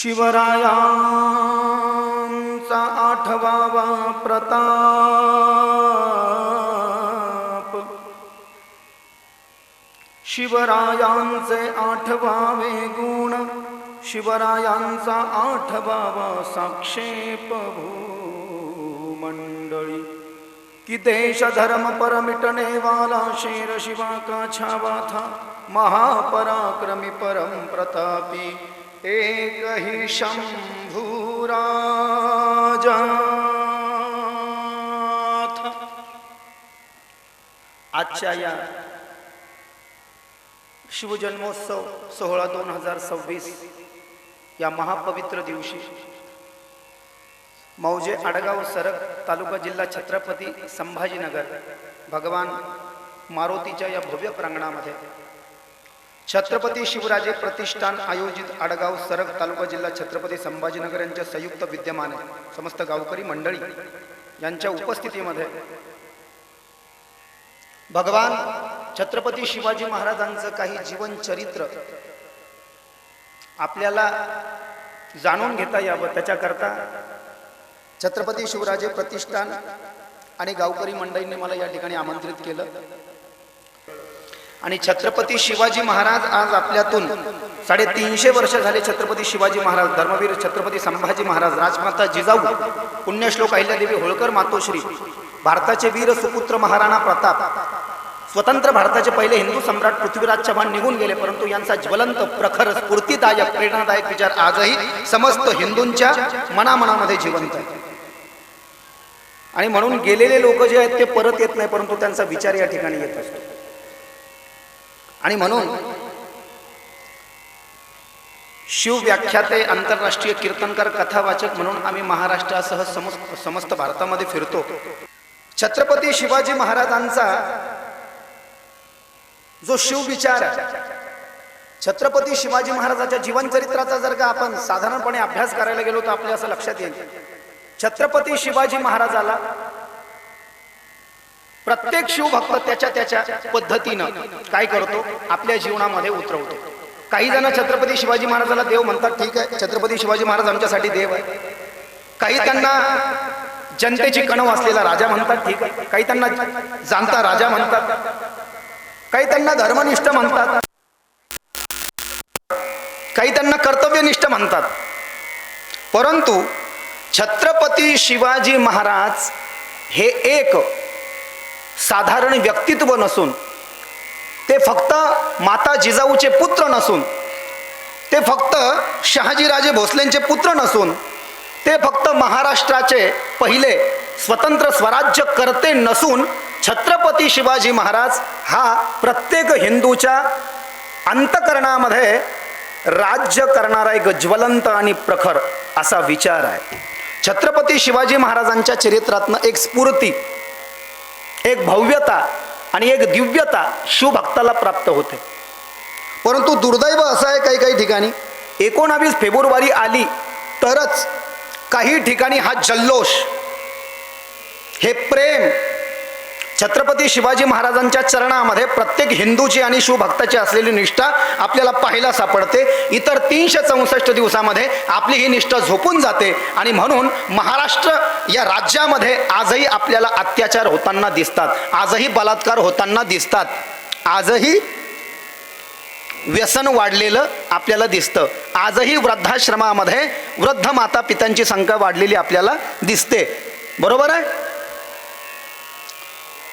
शिवरायांचा आठवावा प्रताप, शिवरायांचे आठवावे गुण, शिवरायांचा आठवावा साक्षेप भूमंडळी। कि देश धर्म पर मिटने वाला शेर शिवा का छावा था, महापराक्रमी परम प्रतापी एक ही शंभू राजा था। आजच्या या शिवजन्मोत्सव सोहळा 2026 या महापवित्र दिवशी मौजे आडगाव सरग तालुका जिल्हा छत्रपती संभाजीनगर भगवान मारुतीच्या या भव्य प्रांगणामध्ये छत्रपती शिवराजे प्रतिष्ठान आयोजित आडगाव सरग तालुका जिल्हा छत्रपती संभाजीनगर यांच्या संयुक्त विद्यमाने समस्त गावकरी मंडळी यांच्या उपस्थितीमध्ये भगवान छत्रपती शिवाजी महाराजांचं काही जीवन चरित्र आपल्याला जाणून घेता यावं त्याच्याकरता छत्रपती शिवराजे प्रतिष्ठान आणि गावकरी मंडळींनी मला या ठिकाणी आमंत्रित केलं। आणि छत्रपती शिवाजी महाराज आज आपल्यातून 350 वर्ष झाले। छत्रपती शिवाजी महाराज, धर्मवीर छत्रपती संभाजी महाराज, राजमाता जिजाऊ, पुण्यश्लोक अहिल्यादेवी होळकर मातोश्री, भारताचे वीर सुपुत्र महाराणा प्रताप, स्वतंत्र भारताचे पहिले हिंदू सम्राट पृथ्वीराज चव्हाण निघून गेले, परंतु यांचा ज्वलंत प्रखर स्फूर्तिदायक प्रेरणादायक विचार आजही समस्त हिंदूंच्या मनामनामध्ये जिवंत आहे। आणि म्हणून गेलेले लोक जे आहेत ते परत येत नाही, परंतु त्यांचा विचार या ठिकाणी येत असतो। आणि म्हणून शिव व्याख्याते, आंतरराष्ट्रीय कीर्तनकार, कथावाचक म्हणून आम्ही महाराष्ट्रासह समस्त भारतामध्ये फिरतो। छत्रपती शिवाजी महाराजांचा जो शिव विचार आहे, छत्रपती शिवाजी महाराजांच्या जीवनचरित्राचा जर का आपण साधारणपणे अभ्यास करायला गेलो तर आपल्या असं लक्षात येईल, छत्रपती शिवाजी महाराजाला प्रत्येक शिवभक्त त्याच्या पद्धतीनं काय करतो, आपल्या जीवनामध्ये उतरवतो। काही जण छत्रपती शिवाजी महाराजाला देव म्हणतात, ठीक आहे, छत्रपती शिवाजी महाराज आमच्यासाठी देव आहे। काही त्यांना जनतेची कणव असलेला राजा म्हणतात, ठीक आहे, काही त्यांना जाणता राजा म्हणतात, काही त्यांना धर्मनिष्ठ म्हणतात, काही त्यांना कर्तव्यनिष्ठ म्हणतात। परंतु छत्रपती शिवाजी महाराज हे एक साधारण व्यक्तित्व नसून, ते फक्त माता जिजाऊचे पुत्र नसून, ते फक्त शहाजीराजे भोसलेंचे पुत्र नसून, ते फक्त महाराष्ट्राचे पहिले स्वतंत्र स्वराज्य करते नसून, छत्रपती शिवाजी महाराज हा प्रत्येक हिंदूच्या अंतःकरणामध्ये राज्य करणारा एक ज्वलंत आणि प्रखर असा विचार आहे। छत्रपती शिवाजी महाराजांच्या चरित्रातनं एक स्फूर्ती, एक भव्यता आणि एक दिव्यता शिवभक्ताला प्राप्त होते। परंतु दुर्दैव असं आहे, काही ठिकाणी 19 फेब्रुवारी आली तरच काही ठिकाणी हा जल्लोष, हे प्रेम छत्रपती शिवाजी महाराजांच्या चरणामध्ये प्रत्येक हिंदूची आणि शिवभक्ताची असलेली निष्ठा आपल्याला पाहायला सापडते। इतर 364 दिवसामध्ये आपली ही निष्ठा झोपून जाते। आणि म्हणून महाराष्ट्र या राज्यामध्ये आजही आपल्याला अत्याचार होताना दिसतात, आजही बलात्कार होताना दिसतात, आजही व्यसन वाढलेलं आपल्याला दिसतं, आजही वृद्धाश्रमामध्ये वृद्ध माता पित्यांची संख्या वाढलेली आपल्याला दिसते। बरोबर आहे?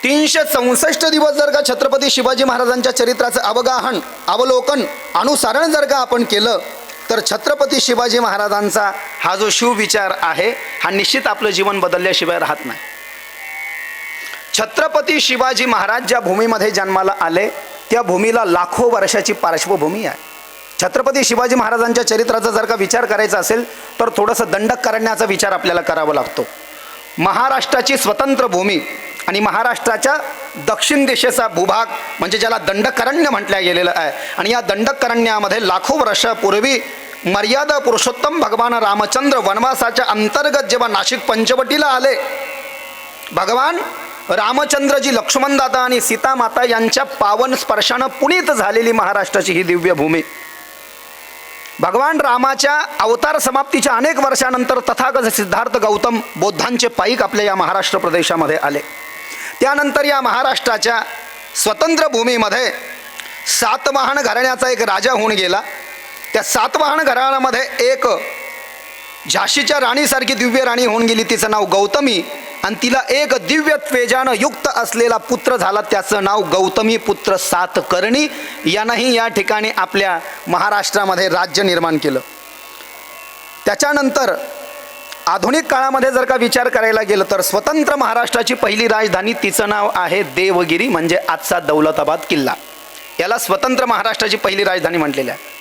364 दिवस जर का छत्रपती शिवाजी महाराजांच्या चरित्राचं अवगाहन, अवलोकन, अनुसरण जर का आपण केलं तर छत्रपती शिवाजी महाराजांचा हा जो शिवविचार आहे हा निश्चित आपलं जीवन बदलल्याशिवाय राहत नाही। छत्रपती शिवाजी महाराज ज्या भूमीमध्ये जन्माला आले त्या भूमीला लाखो वर्षाची पार्श्वभूमी आहे। छत्रपती शिवाजी महाराजांच्या चरित्राचा जर का विचार करायचा असेल तर थोडंसं दंडकारण्याचा विचार आपल्याला करावा लागतो। महाराष्ट्राची स्वतंत्र भूमी आणि महाराष्ट्राच्या दक्षिण दिशेचा भूभाग म्हणजे ज्याला दंडकारण्य म्हटलं गेलेलं आहे, आणि या दंडकारण्यामध्ये लाखो वर्षापूर्वी मर्यादा पुरुषोत्तम भगवान रामचंद्र वनवासाच्या अंतर्गत जेव्हा नाशिक पंचवटीला आले, भगवान रामचंद्रजी, लक्ष्मणदादा आणि सीतामाता यांच्या पावन स्पर्शानं पुनीत झालेली महाराष्ट्राची ही दिव्य भूमी, भगवान रामाच्या अवतार समाप्तीच्या अनेक वर्षानंतर तथागत सिद्धार्थ गौतम बौद्धांचे पाईक आपल्या या महाराष्ट्र प्रदेशामध्ये आले. त्यानंतर या महाराष्ट्राच्या स्वतंत्र भूमीमध्ये सातवाहन घराण्याचा एक राजा होऊन गेला. त्या सातवाहन घराण्यामध्ये एक झाशीच्या राणीसारखी दिव्य राणी होऊन गेली, तिचं नाव गौतमी, आणि तिला एक दिव्य तेजानं युक्त असलेला पुत्र झाला, त्याचं नाव गौतमी पुत्र सातकर्णी. यानंही या ठिकाणी आपल्या महाराष्ट्रामध्ये राज्य निर्माण केलं. त्याच्यानंतर आधुनिक काळामध्ये जर का विचार करायला गेलं तर स्वतंत्र महाराष्ट्राची पहिली राजधानी, तिचं नाव आहे देवगिरी, म्हणजे आजचा दौलताबाद किल्ला. याला स्वतंत्र महाराष्ट्राची पहिली राजधानी म्हटलेली आहे.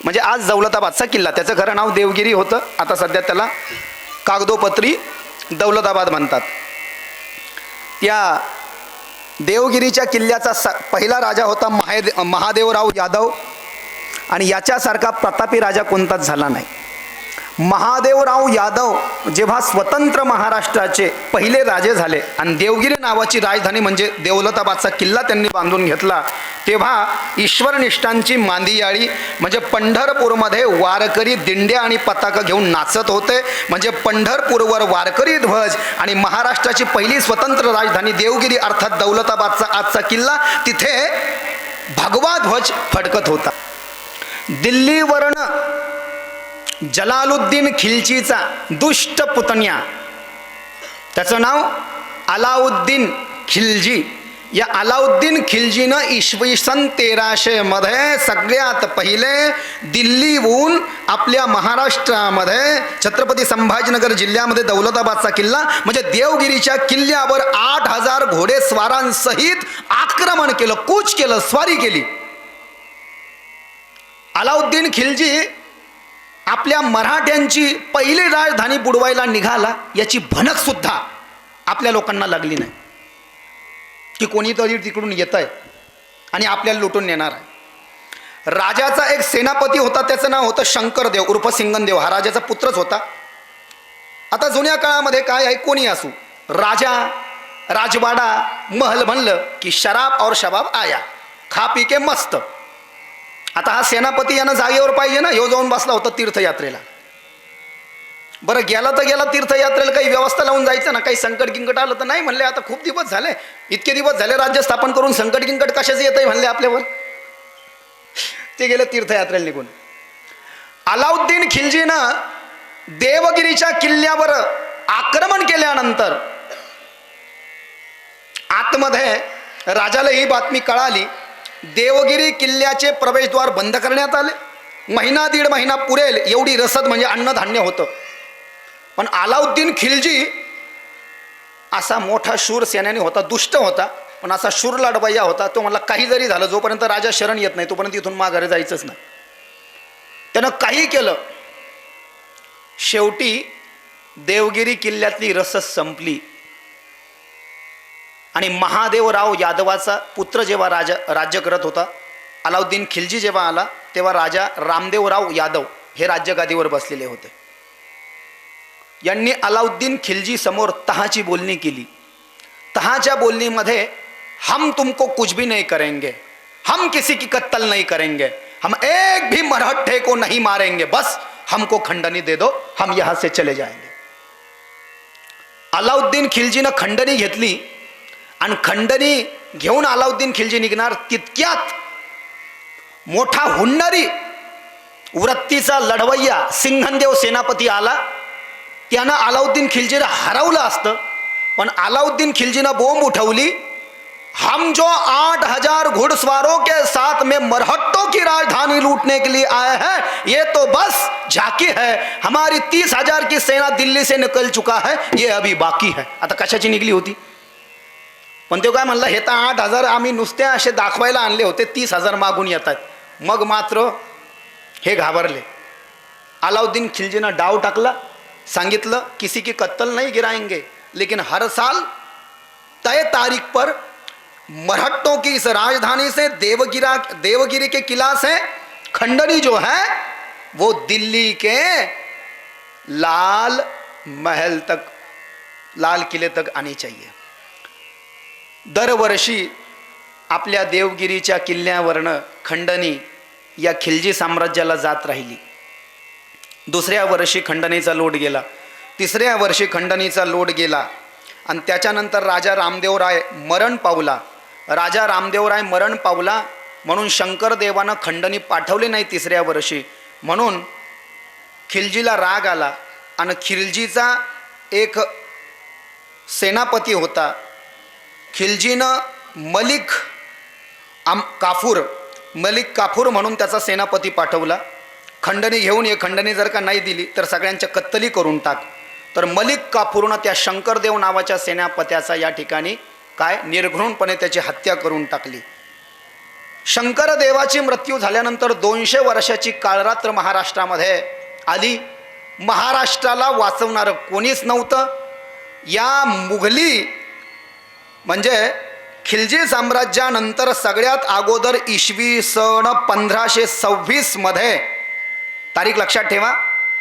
म्हणजे आज दौलताबादचा किल्ला, त्याचं खरं नाव देवगिरी होतं, आता सध्या त्याला कागदोपत्री दौलताबाद म्हणतात. त्या देवगिरीच्या किल्ल्याचा पहिला राजा होता महादेवराव यादव, आणि याच्यासारखा प्रतापी राजा कोणताच झाला नाही. महादेवराव यादव जेव्हा स्वतंत्र महाराष्ट्राचे पहिले राजे झाले आणि देवगिरी नावाची राजधानी म्हणजे दौलताबादचा किल्ला त्यांनी बांधून घेतला, तेव्हा ईश्वरनिष्ठांची मांदियाळी म्हणजे पंढरपूरमध्ये वारकरी दिंड्या आणि पताका घेऊन नाचत होते. म्हणजे पंढरपूरवर वारकरी ध्वज आणि महाराष्ट्राची पहिली स्वतंत्र राजधानी देवगिरी अर्थात दौलताबादचा आजचा किल्ला, तिथे भगवा ध्वज फडकत होता. दिल्लीवरनं जलालुद्दीन खिलजीचा दुष्ट पुतण्या, त्याचं नाव अलाउद्दीन खिलजी, या अलाउद्दीन खिलजीनं इसवी सन 1300 मध्ये सगळ्यात पहिले दिल्लीहून आपल्या महाराष्ट्रामध्ये छत्रपती संभाजीनगर जिल्ह्यामध्ये दौलताबादचा किल्ला म्हणजे देवगिरीच्या किल्ल्यावर 8000 घोडेस्वारांसहित आक्रमण केलं, कूच केलं, स्वारी केली. अलाउद्दीन खिलजी आपल्या मराठ्यांची पहिली राजधानी बुडवायला निघाला, याची भनक सुद्धा आपल्या लोकांना लागली नाही की कोणीतरी तिकडून येत आहे आणि आपल्याला लुटून नेणार आहे. राजाचा एक सेनापती होता, त्याचं नाव होतं शंकरदेव उर्फ सिंगनदेव, हा राजाचा पुत्रच होता. आता जुन्या काळामध्ये काय आहे, कोणी असू, राजा राजवाडा महल म्हणलं की शराब और शबाब आया, खा पी के मस्त. आता हा सेनापती यानं जागेवर पाहिजे ना, ह्यो जाऊन बसला होता तीर्थयात्रेला. बरं गेला तर गेला तीर्थयात्रेला, काही व्यवस्था लावून जायचं ना, काही संकट गिंकट आलं तर नाही म्हणले, आता खूप दिवस झाले, इतके दिवस झाले राज्य स्थापन करून संकट गिंकट कशाचं येत आहे म्हणले आपल्यावर. ते गेले तीर्थयात्रेला निघून. अलाउद्दीन खिलजीनं देवगिरीच्या किल्ल्यावर आक्रमण केल्यानंतर आतमध्ये राजाला ही बातमी कळाली, देवगिरी किल्ल्याचे प्रवेशद्वार बंद करण्यात आले. महिना दीड महिना पुरेल एवढी रसद म्हणजे अन्नधान्य होतं. पण अलाउद्दीन खिलजी असा मोठा शूर सेनानी होता, दुष्ट होता, पण असा शूर लढवय्या होता. तो म्हणला काही जरी झालं, जोपर्यंत राजा शरण येत नाही तोपर्यंत इथून माघारी जायचंच नाही. त्यानं काही केलं. शेवटी देवगिरी किल्ल्यातली रसद संपली आणि महादेवराव यादवाचा पुत्र जेव्हा राज्य करत होता, अलाउद्दीन खिलजी जेव्हा आला तेव्हा राजा रामदेवराव यादव हे राज्यगादीवर बसलेले होते. यांनी अलाउद्दीन खिलजी समोर तहाची बोलणी केली. तहाच्या बोलणीमध्ये हम तुमको कुछ भी नहीं करेंगे, हम किसी की कत्ल नहीं करेंगे, हम एक भी मरहट्ठे को नहीं मारेंगे, बस हमको खंडनी दे दो, हम यहां से चले जाएंगे. अलाउद्दीन खिलजीनं खंडनी घेतली आणि खंडनी घेऊन अलाउद्दीन खिलजी निघणार, तितक्यात मोठा हुन्नरी वृत्तीचा लढवय्या सिंघनदेव सेनापती आला. त्यानं अलाउद्दीन खिलजीला हरवलं असतं, पण अलाउद्दीन खिलजीनं बोंब उठवली, हम जो 8000 घुड़सवारों के साथ में मरहट्टों की राजधानी लूटने के लिए आए हैं, ये तो बस झांकी है, हमारी 30,000 की सेना दिल्ली से निकल चुका है, ये अभी बाकी है. आता कशाची निघली होती, पण ते काय म्हणला, हे तर 8000 आम्ही नुसते असे दाखवायला आणले होते, 30,000 मागून येतात. मग मात्र हे घाबरले. अलाउद्दीन खिलजीनं डाव टाकला, सांगितलं किसी की कत्ल नहीं गिराएंगे, लेकिन हर साल तय तारीख पर मरहट्टों की इस राजधानी से देवगिरी के किला से खंडनी जो है वो दिल्ली के लाल महल तक, लाल किले तक आनी चाहिए. दरवर्षी आपल्या देवगिरीच्या किल्ल्यावरनं खंडनी या खिलजी साम्राज्याला जात राहिली. दुसऱ्या वर्षी खंडणीचा लोट गेला, तिसऱ्या वर्षी खंडणीचा लोट गेला आणि त्याच्यानंतर राजा रामदेवराय मरण पावला. राजा रामदेवराय मरण पावला म्हणून शंकरदेवानं खंडणी पाठवली नाही तिसऱ्या वर्षी. म्हणून खिलजीला राग आला आणि खिलजीचा एक सेनापती होता. खिलजीनं मलिक काफूर म्हणून त्याचा सेनापती पाठवला. खंडणी घेऊन ये, खंडणी जर का नाही दिली तर सगळ्यांच्या कत्तली करून टाक. तर मलिक काफूरनं त्या शंकरदेव नावाच्या सेनापत्याचा या ठिकाणी काय निर्घृणपणे त्याची हत्या करून टाकली. शंकरदेवाची मृत्यू झाल्यानंतर 200 वर्षाची काळरात्र महाराष्ट्रामध्ये आली. महाराष्ट्राला वाचवणारं कोणीच नव्हतं. या मुघली म्हणजे खिलजी साम्राज्यानंतर सगळ्यात अगोदर इसवी सन 1526 मध्ये, तारीख लक्षात ठेवा,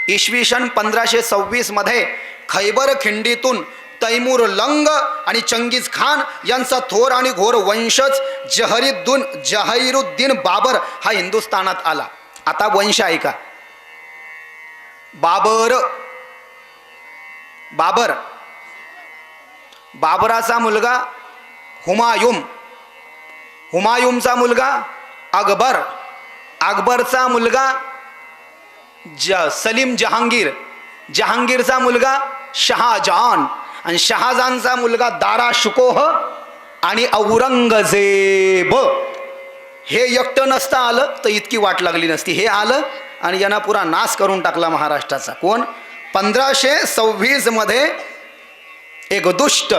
इसवी सन 1526 मध्ये खैबर खिंडीतून तैमूर लंग आणि चंगीज खान यांचा थोर आणि घोर वंशज जहीरुद्दीन बाबर हा हिंदुस्थानात आला. आता वंश ऐका. बाबराचा मुलगा हुमायूनचा मुलगा अकबर, अकबरचा मुलगा सलीम जहांगीरचा मुलगा शहाजहान आणि शहाजहानचा मुलगा दारा शुकोह आणि औरंगजेब. हे एकटं नसतं आलं तर इतकी वाट लागली नसती. हे आलं आणि यांना पुरा नाश करून टाकला महाराष्ट्राचा. कोण? 1526 मध्ये एक दुष्ट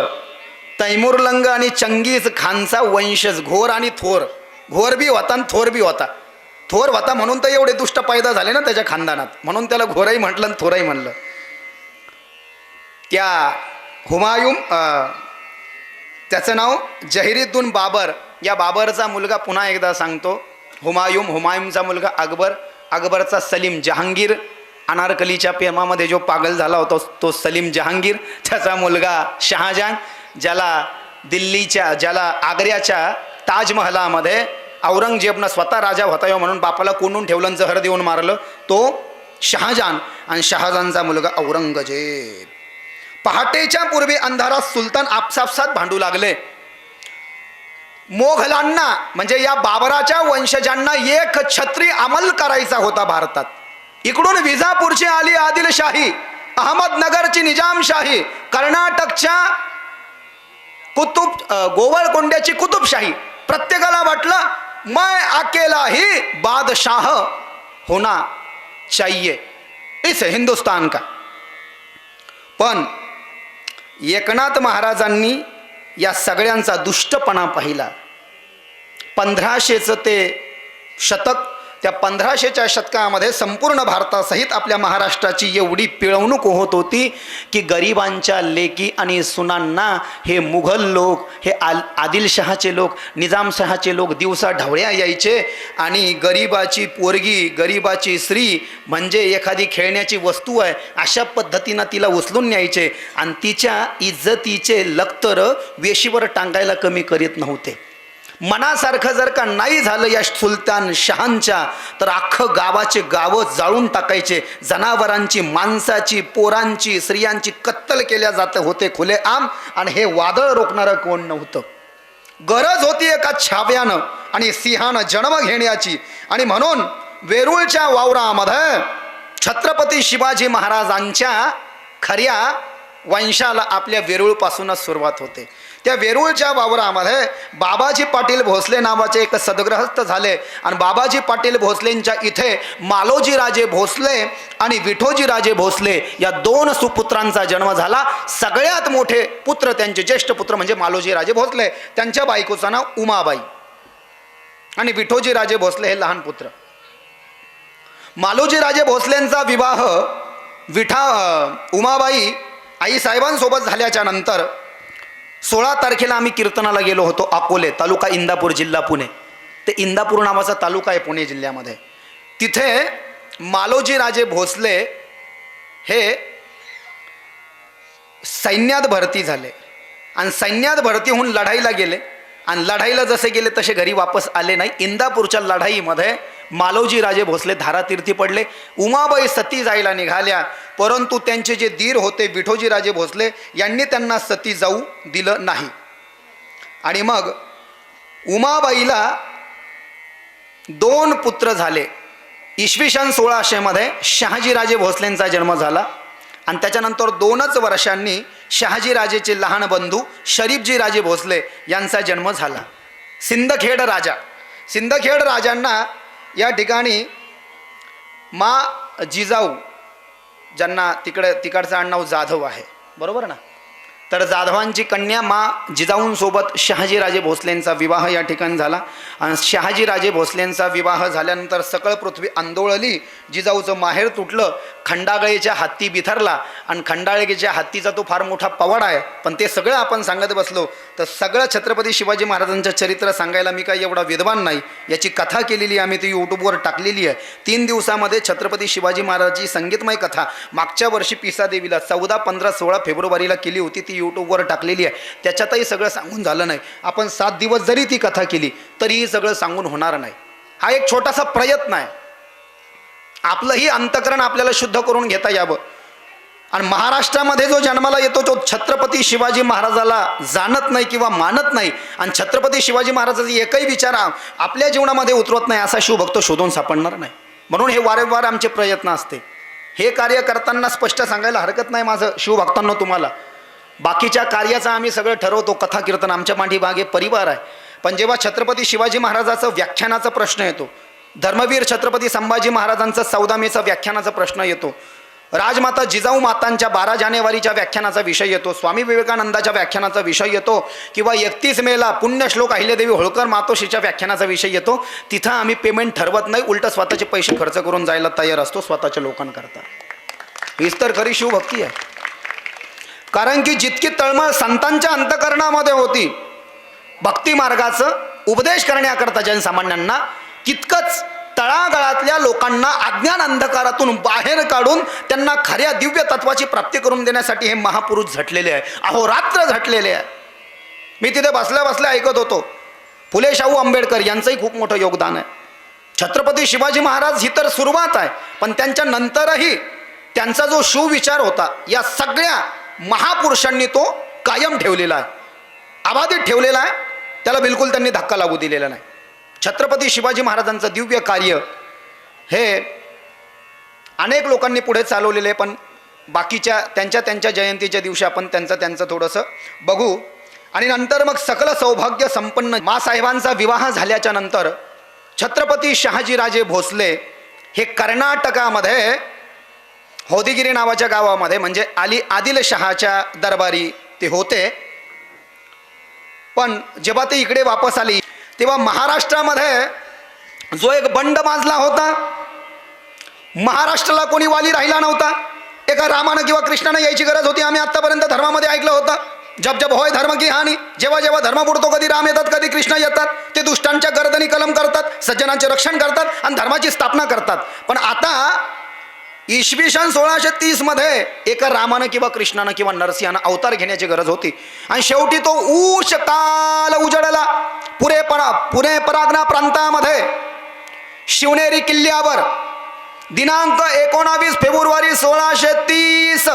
तैमूरलंग आणि चंगीज खानचा वंशज, घोर आणि थोर, घोर बी होता आणि थोर बी होता. थोर होता म्हणून तर एवढे दुष्ट पैदा झाले ना त्याच्या खानदानात, म्हणून त्याला घोरही म्हटलं आणि थोरही म्हणलं. त्या हुमायून, त्याचं नाव जहीरुद्दीन बाबर. या बाबरचा मुलगा पुन्हा एकदा सांगतो, हुमायूनचा मुलगा अकबर, अकबरचा सलीम जहांगीर, अनारकलीच्या प्रेमामध्ये जो पागल झाला होता तो सलीम जहांगीर, त्याचा मुलगा शहाजहान, ज्याला आग्र्याच्या ताजमहलामध्ये औरंगजेबनं स्वतः राजा होता म्हणून बापाला कोंडून ठेवलं, जहर देऊन मारलं, तो शहाजहान. आणि शहाजहानचा मुलगा औरंगजेब. पहाटेच्या पूर्वी अंधारात सुलतान आपसापसात भांडू लागले. मोघलांना म्हणजे या बाबराच्या वंशजांना एक छत्री अंमल करायचा होता भारतात. इकडून विजापूरची आली आदिलशाही, अहमदनगरची निजामशाही, कर्नाटकच्या गोवळकोंड्याची कुतुबशाही. प्रत्येकाला वाटलं मैं अकेला ही बादशाह होना चाहिए इस हिंदुस्तान का. पण एकनाथ महाराजांनी या सगळ्यांचा दुष्टपणा पाहिला. 1500चं ते शतक, त्या 1500च्या शतकामध्ये संपूर्ण भारतासहित आपल्या महाराष्ट्राची एवढी पिळवणूक होत होती की गरिबांच्या लेकी आणि सुनांना हे मुघल लोक, हे आदिलशहाचे लोक, निजामशहाचे लोक दिवसा ढवळ्या यायचे आणि गरिबाची पोरगी, गरिबाची स्त्री म्हणजे एखादी खेळण्याची वस्तू आहे अशा पद्धतीनं तिला उचलून न्यायचे आणि तिच्या इज्जतीचे लक्तर वेशीवर टांगायला कमी करीत नव्हते. मनासारखं जर का नाही झालं या सुलतान शहांच्या तर अख्खं गावाचे गावं जाळून टाकायचे. जनावरांची, माणसाची, पोरांची, स्त्रियांची कत्तल केल्या जात होते खुलेआम. आणि हे वादळ रोखणारं कोण नव्हतं. गरज होती एका छाव्यानं आणि सिंहानं जन्म घेण्याची. आणि म्हणून वेरूळच्या वावरामध्ये छत्रपती शिवाजी महाराजांच्या खऱ्या वंशाला आपल्या वेरूळपासूनच सुरुवात होते. त्या वेरूळच्या वावरामध्ये बाबाजी पाटील भोसले नावाचे एक सद्ग्रहस्थ झाले आणि बाबाजी पाटील भोसलेंच्या इथे मालोजीराजे भोसले आणि विठोजीराजे भोसले या 2 सुपुत्रांचा जन्म झाला. सगळ्यात मोठे पुत्र, त्यांचे ज्येष्ठ पुत्र म्हणजे मालोजीराजे भोसले, त्यांच्या बायकोचं नाव उमाबाई आणि विठोजीराजे भोसले हे लहान पुत्र. मालोजीराजे भोसलेंचा विवाह उमाबाई आईसाहेबांसोबत झाल्याच्या नंतर 16 तारखेला आम्ही कीर्तनाला गेलो होतो. अकोले तालुका इंदापूर जिल्हा पुणे. ते इंदापूर नावाचा तालुका आहे पुणे जिल्ह्यामध्ये. तिथे मालोजीराजे भोसले हे सैन्यात भरती झाले आणि सैन्यात भरती होऊन लढाईला गेले आणि लढाईला जसे गेले तसे घरी वापस आले नाही. इंदापूरच्या लढाईमध्ये मालोजी राजे भोसले धारातीर्थी पडले. उमाबाई सती जायला निघाल्या, परंतु त्यांचे जे दीर होते विठोजी राजे भोसले यांनी त्यांना सती जाऊ दिलं नाही. आणि मग उमाबाईला 2 पुत्र झाले. इसवी सन 1600 शहाजीराजे भोसलेंचा जन्म झाला आणि त्याच्यानंतर 2च वर्षांनी शहाजीराजेचे लहान बंधू शरीफजी राजे भोसले यांचा जन्म झाला. सिंदखेड राजांना या ठिकाणी मा जिजाऊ, ज्यांना तिकडचं आडनाव जाधव आहे, बरोबर ना, तर जाधवांची कन्या मा जिजाऊंसोबत शहाजीराजे भोसलेंचा विवाह या ठिकाणी झाला. आणि शहाजीराजे भोसलेंचा विवाह झाल्यानंतर सकळ पृथ्वी आंदोळली. जिजाऊचं माहेर तुटलं, खंडागळीच्या हत्ती बिथरला आणि खंडाळीच्या हत्तीचा तो फार मोठा पवाडा आहे, पण ते सगळं आपण सांगत बसलो तर सगळं छत्रपती शिवाजी महाराजांचं चरित्र सांगायला मी काही एवढा विद्वान नाही. याची कथा केलेली आम्ही ती यूट्यूबवर टाकलेली आहे. 3 दिवसामध्ये छत्रपती शिवाजी महाराजांची संगीतमय कथा मागच्या वर्षी पिसादेवीला 14, 15, 16 फेब्रुवारीला केली होती, ती यूट्यूबवर टाकलेली आहे. त्याच्यातही सगळं सांगून झालं नाही. आपण 7 दिवस जरी ती कथा केली तरीही सगळं सांगून होणार नाही. हा एक छोटासा प्रयत्न आहे, आपलंही अंतःकरण आपल्याला शुद्ध करून घेता यावं. आणि महाराष्ट्रामध्ये जो जन्माला येतो तो छत्रपती शिवाजी महाराजाला जाणत नाही किंवा मानत नाही आणि छत्रपती शिवाजी महाराजाचे एकही विचार आपल्या जीवनामध्ये उतरवत नाही, असा शिवभक्त शोधून सापडणार नाही. म्हणून हे वारंवार आमचे प्रयत्न असते. हे कार्य करताना स्पष्ट सांगायला हरकत नाही माझं शिवभक्तांना तुम्हाला. बाकीच्या कार्याचं आम्ही सगळं ठरवतो, कथा कीर्तन आमच्या पाठीमागे परिवार आहे. पण जेव्हा छत्रपती शिवाजी महाराजाचं व्याख्यानाचा प्रश्न येतो, धर्मवीर छत्रपती संभाजी महाराजांचं 14 मेचा व्याख्यानाचा प्रश्न येतो, राजमाता जिजाऊ मातांच्या 12 जानेवारीच्या व्याख्यानाचा विषय येतो, स्वामी विवेकानंदाच्या व्याख्यानाचा विषय येतो, किंवा 31 मेला पुण्यश्लोक अहिल्यादेवी होळकर मातोश्रीच्या व्याख्यानाचा विषय येतो, तिथं आम्ही पेमेंट ठरवत नाही, उलट स्वतःचे पैसे खर्च करून जायला तयार असतो स्वतःच्या लोकांकरता. हीच तर खरी शिवभक्ती आहे. कारण की जितकी तळमळ संतांच्या अंतःकरणामध्ये होती भक्ती मार्गाचं उपदेश करण्याकरता जनसामान्यांना, तितकंच तळागाळातल्या लोकांना अज्ञान अंधकारातून बाहेर काढून त्यांना खऱ्या दिव्य तत्वाची प्राप्ती करून देण्यासाठी हे महापुरुष झटलेले आहे, अहोरात्र झटलेले आहे. मी तिथे बसल्या बसल्या ऐकत होतो, फुले शाहू आंबेडकर यांचंही खूप मोठं योगदान आहे. छत्रपती शिवाजी महाराज ही तर सुरुवात आहे, पण त्यांच्या नंतरही त्यांचा जो शिवविचार होता या सगळ्या महापुरुषांनी तो कायम ठेवलेला आहे, अबाधित ठेवलेला आहे. त्याला बिलकुल त्यांनी धक्का लागू दिलेला नाही. छत्रपती शिवाजी महाराजांचं दिव्य कार्य हे अनेक लोकांनी पुढे चालवलेले, पण बाकीच्या त्यांच्या जयंतीच्या दिवशी आपण त्यांचं थोडंसं बघू. आणि नंतर मग सकल सौभाग्य संपन्न मासाहेबांचा विवाह झाल्याच्या नंतर छत्रपती शहाजीराजे भोसले हे कर्नाटकामध्ये होदिगिरी नावाच्या गावामध्ये म्हणजे आदिलशहाच्या दरबारी ते होते. पण जेव्हा ते इकडे वापस आली तेव्हा महाराष्ट्रामध्ये जो एक बंड माजला होता, महाराष्ट्राला कोणी वाली राहिला नव्हता. एका रामानं किंवा कृष्णानं यायची गरज होती. आम्ही आत्तापर्यंत धर्मामध्ये ऐकलं होतं, जब जब होय धर्म की हानी, जेव्हा जेव्हा धर्म बुडतो कधी राम येतात कधी कृष्ण येतात. ते दुष्टांच्या गर्दनी कलम करतात, सज्जनांचे रक्षण करतात आणि धर्माची स्थापना करतात. पण आता इसवी सन 1630 एका रामानं किंवा कृष्णानं किंवा नरसिंहानं अवतार घेण्याची गरज होती. आणि शेवटी तो ऊष काल उजळला. पुणे परागना प्रांतामध्ये शिवनेरी किल्ल्यावर दिनांक 19 फेब्रुवारी 1630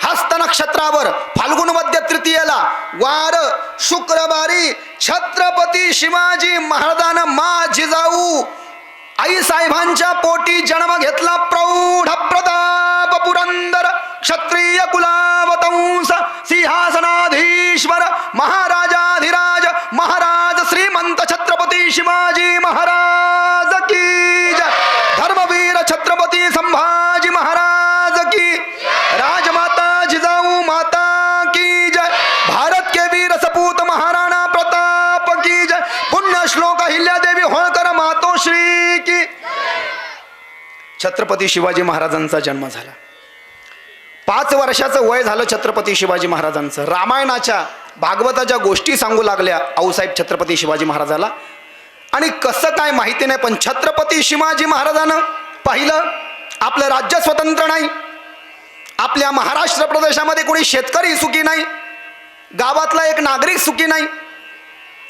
हस्त नक्षत्रावर फाल्गुन वद्य तृतीयेला वार शुक्रवारी छत्रपती शिवाजी महाराजांना मा जिजाऊ आई साहेबांच्या पोटी जन्म घेतला. प्रौढ प्रताप पुरंदर क्षत्रिय कुलावतंस सिंहासनाधीश्वर महाराजाधिराज महाराज श्रीमंत छत्रपती शिवाजी महाराज की जय. धर्मवीर छत्रपती संभाजी महाराज की, राजमाता जिजाऊ माता की जय. भारत के वीर सपूत महाराणा प्रताप की जय. पुण्यश्लोक अहिल्यादेवी होळकर मातोश्री की. छत्रपती शिवाजी महाराजांचा जन्म झाला. 5 वर्षाचं वय झालं छत्रपती शिवाजी महाराजांचं. रामायणाच्या भागवताच्या गोष्टी सांगू लागल्या आऊसाहेब छत्रपती शिवाजी महाराजाला. आणि कसं काय माहिती नाही, पण छत्रपती शिवाजी महाराजानं पाहिलं आपलं राज्य स्वतंत्र नाही, आपल्या महाराष्ट्र प्रदेशामध्ये कोणी शेतकरी सुखी नाही, गावातला एक नागरिक सुखी नाही,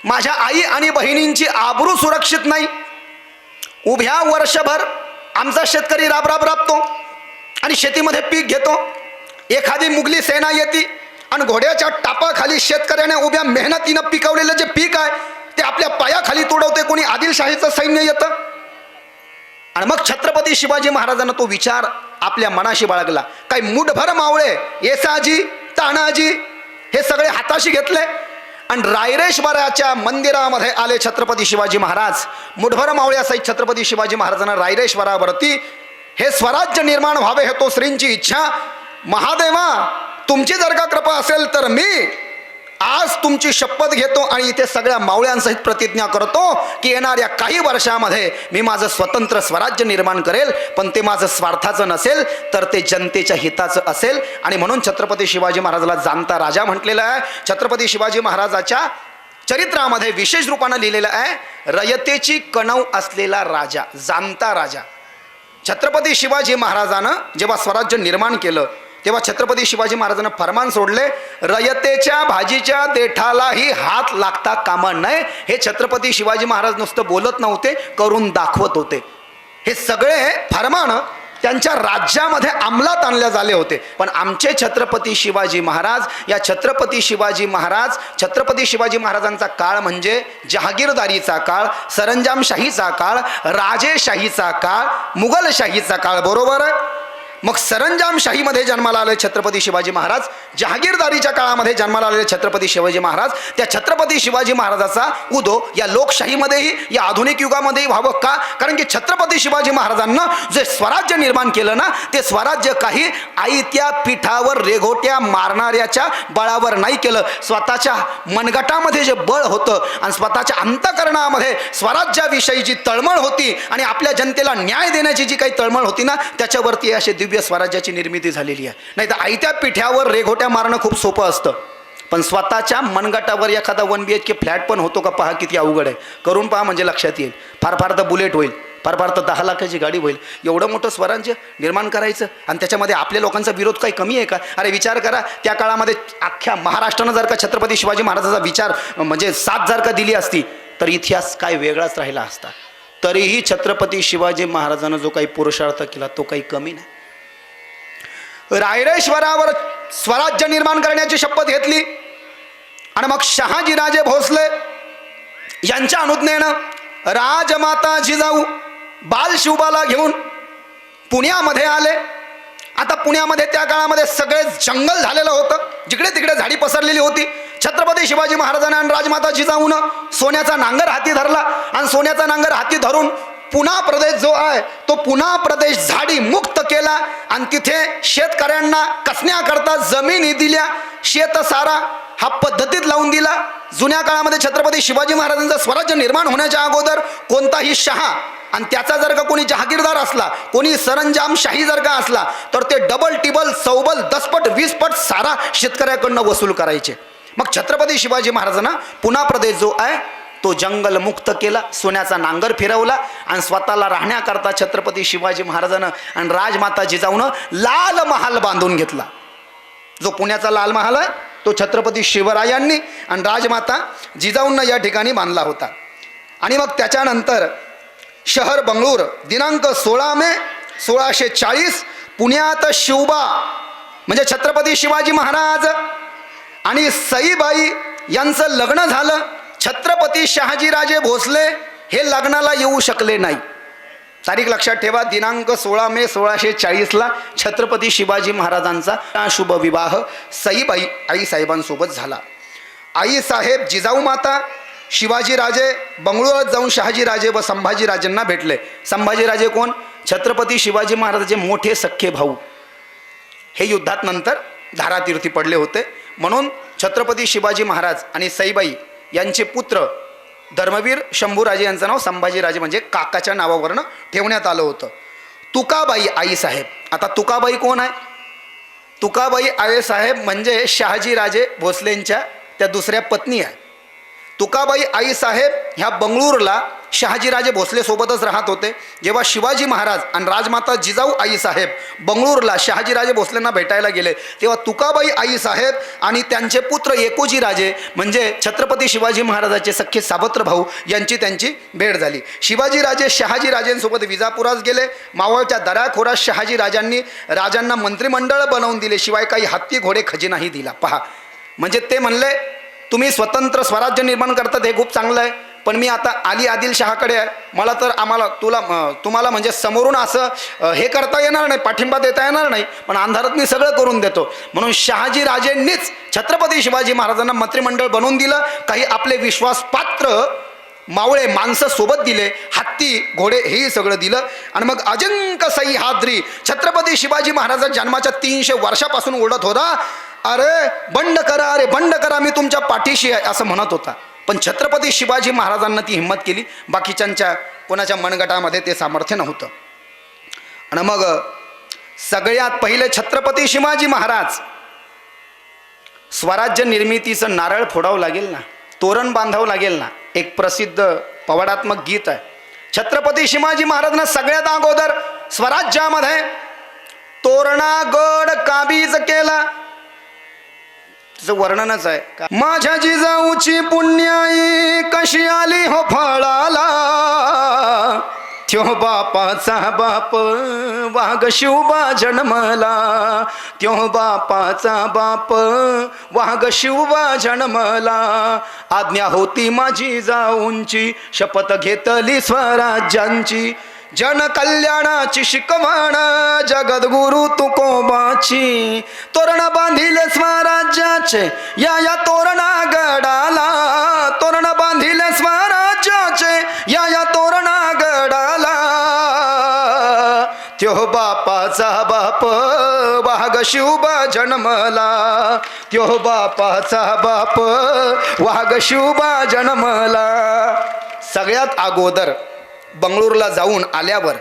माझ्या आई आणि बहिणींची आबरू सुरक्षित नाही, उभ्या वर्षभर आमचा शेतकरी राबतो आणि शेतीमध्ये पीक घेतो. एखादी मुघली सेना येते आणि घोड्याच्या टापाखाली शेतकऱ्याने उभ्या मेहनतीनं पिकवलेलं जे पीक आहे ते आपल्या पायाखाली तुडवते. कोणी आदिलशाहीचं सैन्य येतं. आणि मग छत्रपती शिवाजी महाराजांना तो विचार आपल्या मनाशी बाळगला. काही मुठभर मावळे येसाजी तानाजी हे सगळे हाताशी घेतले आणि रायरेश्वराच्या मंदिरामध्ये आले छत्रपती शिवाजी महाराज. मुठभर मावळ्यासहित छत्रपती शिवाजी महाराजांना रायरेश्वरावरती हे स्वराज्य निर्माण व्हावे हे तो श्रींची इच्छा. महादेवा तुमची जर का कृपा असेल तर मी आज तुमची शपथ घेतो आणि इथे सगळ्या मावळ्यांसहित प्रतिज्ञा करतो की येणाऱ्या काही वर्षामध्ये मी माझं स्वतंत्र स्वराज्य निर्माण करेल, पण ते माझं स्वार्थाचं नसेल तर ते जनतेच्या हिताचं असेल. आणि म्हणून छत्रपती शिवाजी महाराजाला जाणता राजा म्हटलेलं आहे. छत्रपती शिवाजी महाराजाच्या चरित्रामध्ये विशेष रूपानं लिहिलेलं आहे रयतेची कणव असलेला राजा, जाणता राजा. छत्रपती शिवाजी महाराजानं जेव्हा स्वराज्य निर्माण केलं तेव्हा छत्रपती शिवाजी महाराजांना फरमान सोडले, रयतेच्या भाजीच्या देठालाही हात लागता कामा नये. हे छत्रपती शिवाजी महाराज नुसतं बोलत नव्हते, करून दाखवत होते. हे सगळे फरमान त्यांच्या राज्यामध्ये अंमलात आणले झाले होते. पण आमचे छत्रपती शिवाजी महाराज, या छत्रपती शिवाजी महाराजांचा काळ म्हणजे जहागीरदारीचा काळ, सरंजामशाहीचा काळ, राजेशाहीचा काळ, मुघलशाहीचा काळ. बरोबर. मग सरंजामशाहीमध्ये जन्माला आले छत्रपती शिवाजी महाराज, जहागीरदारीच्या काळामध्ये जन्माला आलेले छत्रपती शिवाजी महाराज. त्या छत्रपती शिवाजी महाराजाचा उदो या लोकशाहीमध्येही या आधुनिक युगामध्येही व्हावं का? कारण की छत्रपती शिवाजी महाराजांना जे स्वराज्य निर्माण केलं ना ते स्वराज्य काही आयत्या पीठावर रेघोट्या मारणाऱ्याच्या बळावर नाही केलं. स्वतःच्या मनगटामध्ये जे बळ होतं आणि स्वतःच्या अंतःकरणामध्ये स्वराज्याविषयी जी तळमळ होती आणि आपल्या जनतेला न्याय देण्याची जी काही तळमळ होती ना त्याच्यावरती असे दिव्य स्वराज्याची निर्मिती झालेली आहे. नाही तर आयत्या पिठ्यावर रेघोट्या मारणं खूप सोपं असतं, पण स्वतःच्या मनगटावर एखादा 1 BHK फ्लॅट पण होतो का पहा, किती अवघड आहे. करून पहा म्हणजे लक्षात येईल. फार फार तर बुलेट होईल, फार फार तर 10 लाखाची गाडी होईल. एवढं मोठं स्वराज्य निर्माण करायचं आणि त्याच्यामध्ये आपल्या लोकांचा विरोध काही कमी आहे का? अरे विचार करा, त्या काळामध्ये अख्ख्या महाराष्ट्रानं जर का छत्रपती शिवाजी महाराजाचा विचार म्हणजे साथ जर का दिली असती तर इतिहास काय वेगळाच राहिला असता. तरीही छत्रपती शिवाजी महाराजांना जो काही पुरुषार्थ केला तो काही कमी नाही. रायरेश्वरावर स्वराज्य निर्माण करण्याची शपथ घेतली आणि मग शहाजीराजे भोसले यांच्या अनुज्ञेनं राजमाता जिजाऊ बालशिवबाला घेऊन पुण्यामध्ये आले. आता पुण्यामध्ये त्या काळामध्ये सगळे जंगल झालेलं होतं, जिकडे तिकडे झाडी पसरलेली होती. छत्रपती शिवाजी महाराजांना आणि राजमाता जिजाऊनं सोन्याचा नांगर हाती धरला आणि सोन्याचा नांगर हाती धरून पुणा प्रदेश जो आहे तो पुणा प्रदेश झाडी मुक्त केला आणि तिथे शेतकऱ्यांना कसण्याकरता जमिनी दिल्या. शेतसारा हा पद्धतीत लावून दिला. जुन्या काळामध्ये छत्रपती शिवाजी महाराजांचं स्वराज्य निर्माण होण्याच्या अगोदर कोणताही शहा आणि त्याचा जर का कोणी जहागीरदार असला, कोणी सरंजामशाही जर का असला तर ते डबल टिबल चौबल 10पट 20पट सारा शेतकऱ्याकडनं वसूल करायचे. मग छत्रपती शिवाजी महाराजांना पुणा प्रदेश जो आहे तो जंगल मुक्त केला, सोन्याचा नांगर फिरवला आणि स्वतःला राहण्याकरता छत्रपती शिवाजी महाराजांना आणि राजमाता जिजाऊनं लाल महाल बांधून घेतला. जो पुण्याचा लाल महाल आहे तो छत्रपती शिवरायांनी आणि राजमाता जिजाऊंना या ठिकाणी बांधला होता. आणि मग त्याच्यानंतर शहर बंगळूर दिनांक 16 मे 1640 पुण्यात शिवबा म्हणजे छत्रपती शिवाजी महाराज आणि सईबाई यांचं लग्न झालं. छत्रपती शहाजीराजे भोसले हे लग्नाला येऊ शकले नाही. तारीख लक्षात ठेवा, दिनांक 16 मे 1640ला छत्रपती शिवाजी महाराजांचा शुभ विवाह सईबाई आईसाहेबांसोबत झाला. आईसाहेब जिजाऊ माता शिवाजीराजे बंगळुरात जाऊन शहाजीराजे व संभाजीराजेंना भेटले. संभाजीराजे कोण? छत्रपती शिवाजी महाराजांचे मोठे सख्खे भाऊ. हे युद्धात नंतर धारातीर्थी पडले होते. म्हणून छत्रपती शिवाजी महाराज आणि सईबाई यांचे पुत्र धर्मवीर शंभूराजे यांचं नाव संभाजीराजे म्हणजे काकाच्या नावावरनं ठेवण्यात आलं होतं. तुकाबाई आईसाहेब. आता तुकाबाई कोण आहे? तुकाबाई आईसाहेब म्हणजे शहाजीराजे भोसलेंच्या त्या दुसऱ्या पत्नी आहे. तुकाबाई आईसाहेब ह्या बंगळूरला शहाजीराजे भोसले सोबतच राहत होते. जेव्हा शिवाजी महाराज आणि राजमाता जिजाऊ आईसाहेब बंगळूरला शहाजीराजे भोसलेंना भेटायला गेले, तेव्हा तुकाबाई आईसाहेब आणि त्यांचे पुत्र एकोजीराजे म्हणजे छत्रपती शिवाजी महाराजाचे सख्खे सावत्र भाऊ यांची त्यांची भेट झाली. शिवाजीराजे शहाजीराजेंसोबत विजापुरास गेले. मावळच्या दऱ्याखोरात शहाजीराजांनी राजांना मंत्रिमंडळ बनवून दिले, शिवाय काही हत्ती घोडे खजिनाही दिला. पहा, म्हणजे ते म्हणले तुम्ही स्वतंत्र स्वराज्य निर्माण करतात हे खूप चांगलं आहे, पण मी आता अली आदिलशहाकडे आहे, मला तर तुम्हाला म्हणजे समोरून असं हे करता येणार नाही, पाठिंबा देता येणार नाही, पण अंधारात मी सगळं करून देतो. म्हणून शहाजीराजेंनीच छत्रपती शिवाजी महाराजांना मंत्रिमंडळ बनवून दिलं. काही आपले विश्वासपात्र मावळे माणसं सोबत दिले, हत्ती घोडे हेही सगळं दिलं. आणि मग अजिंक्य सह्याद्री छत्रपती शिवाजी महाराजांच्या जन्माच्या 300 वर्षापासून ओढत होता, अरे बंड करा, अरे बंड करा, मी तुमच्या पाठीशी आहे असं म्हणत होता. पण छत्रपती शिवाजी महाराजांना ती हिंमत केली, बाकीच्यांच्या कोणाच्या मनगटामध्ये ते सामर्थ्य नव्हतं. आणि मग सगळ्यात पहिले छत्रपती शिवाजी महाराज स्वराज्य निर्मितीचं नारळ फोडावं लागेल ना, तोरण बांधावं लागेल ना. एक प्रसिद्ध पवाडात्मक गीत आहे. छत्रपती शिवाजी महाराजांना सगळ्यात अगोदर स्वराज्यामध्ये तोरणागड काबीज केला, वर्णनच आहे. माझ्या जिजाऊची पुण्याई कशी आली हो फळाला, त्यो बापाचा बाप वाघ शिवबा जन्मला, त्यो बापाचा बाप वाघ शिवबा जन्मला. आज्ञा होती माझी जाऊंची, शपथ घेतली स्वराज्यांची, जनकल्याणाची शिकवण जगद्गुरु तुकोबाची. तोरण बांधिले स्वराज्याचे या तोरणागडाला, तोरण बांधिले स्वराज्याचे या तोरणागडाला. त्यो बापाचा बाप वाघ शिवबा जन्मला, त्यो बापाचा बाप वाघ शिवबा जन्मला. सगळ्यात अगोदर बंगळूरला जाऊन आल्यावर,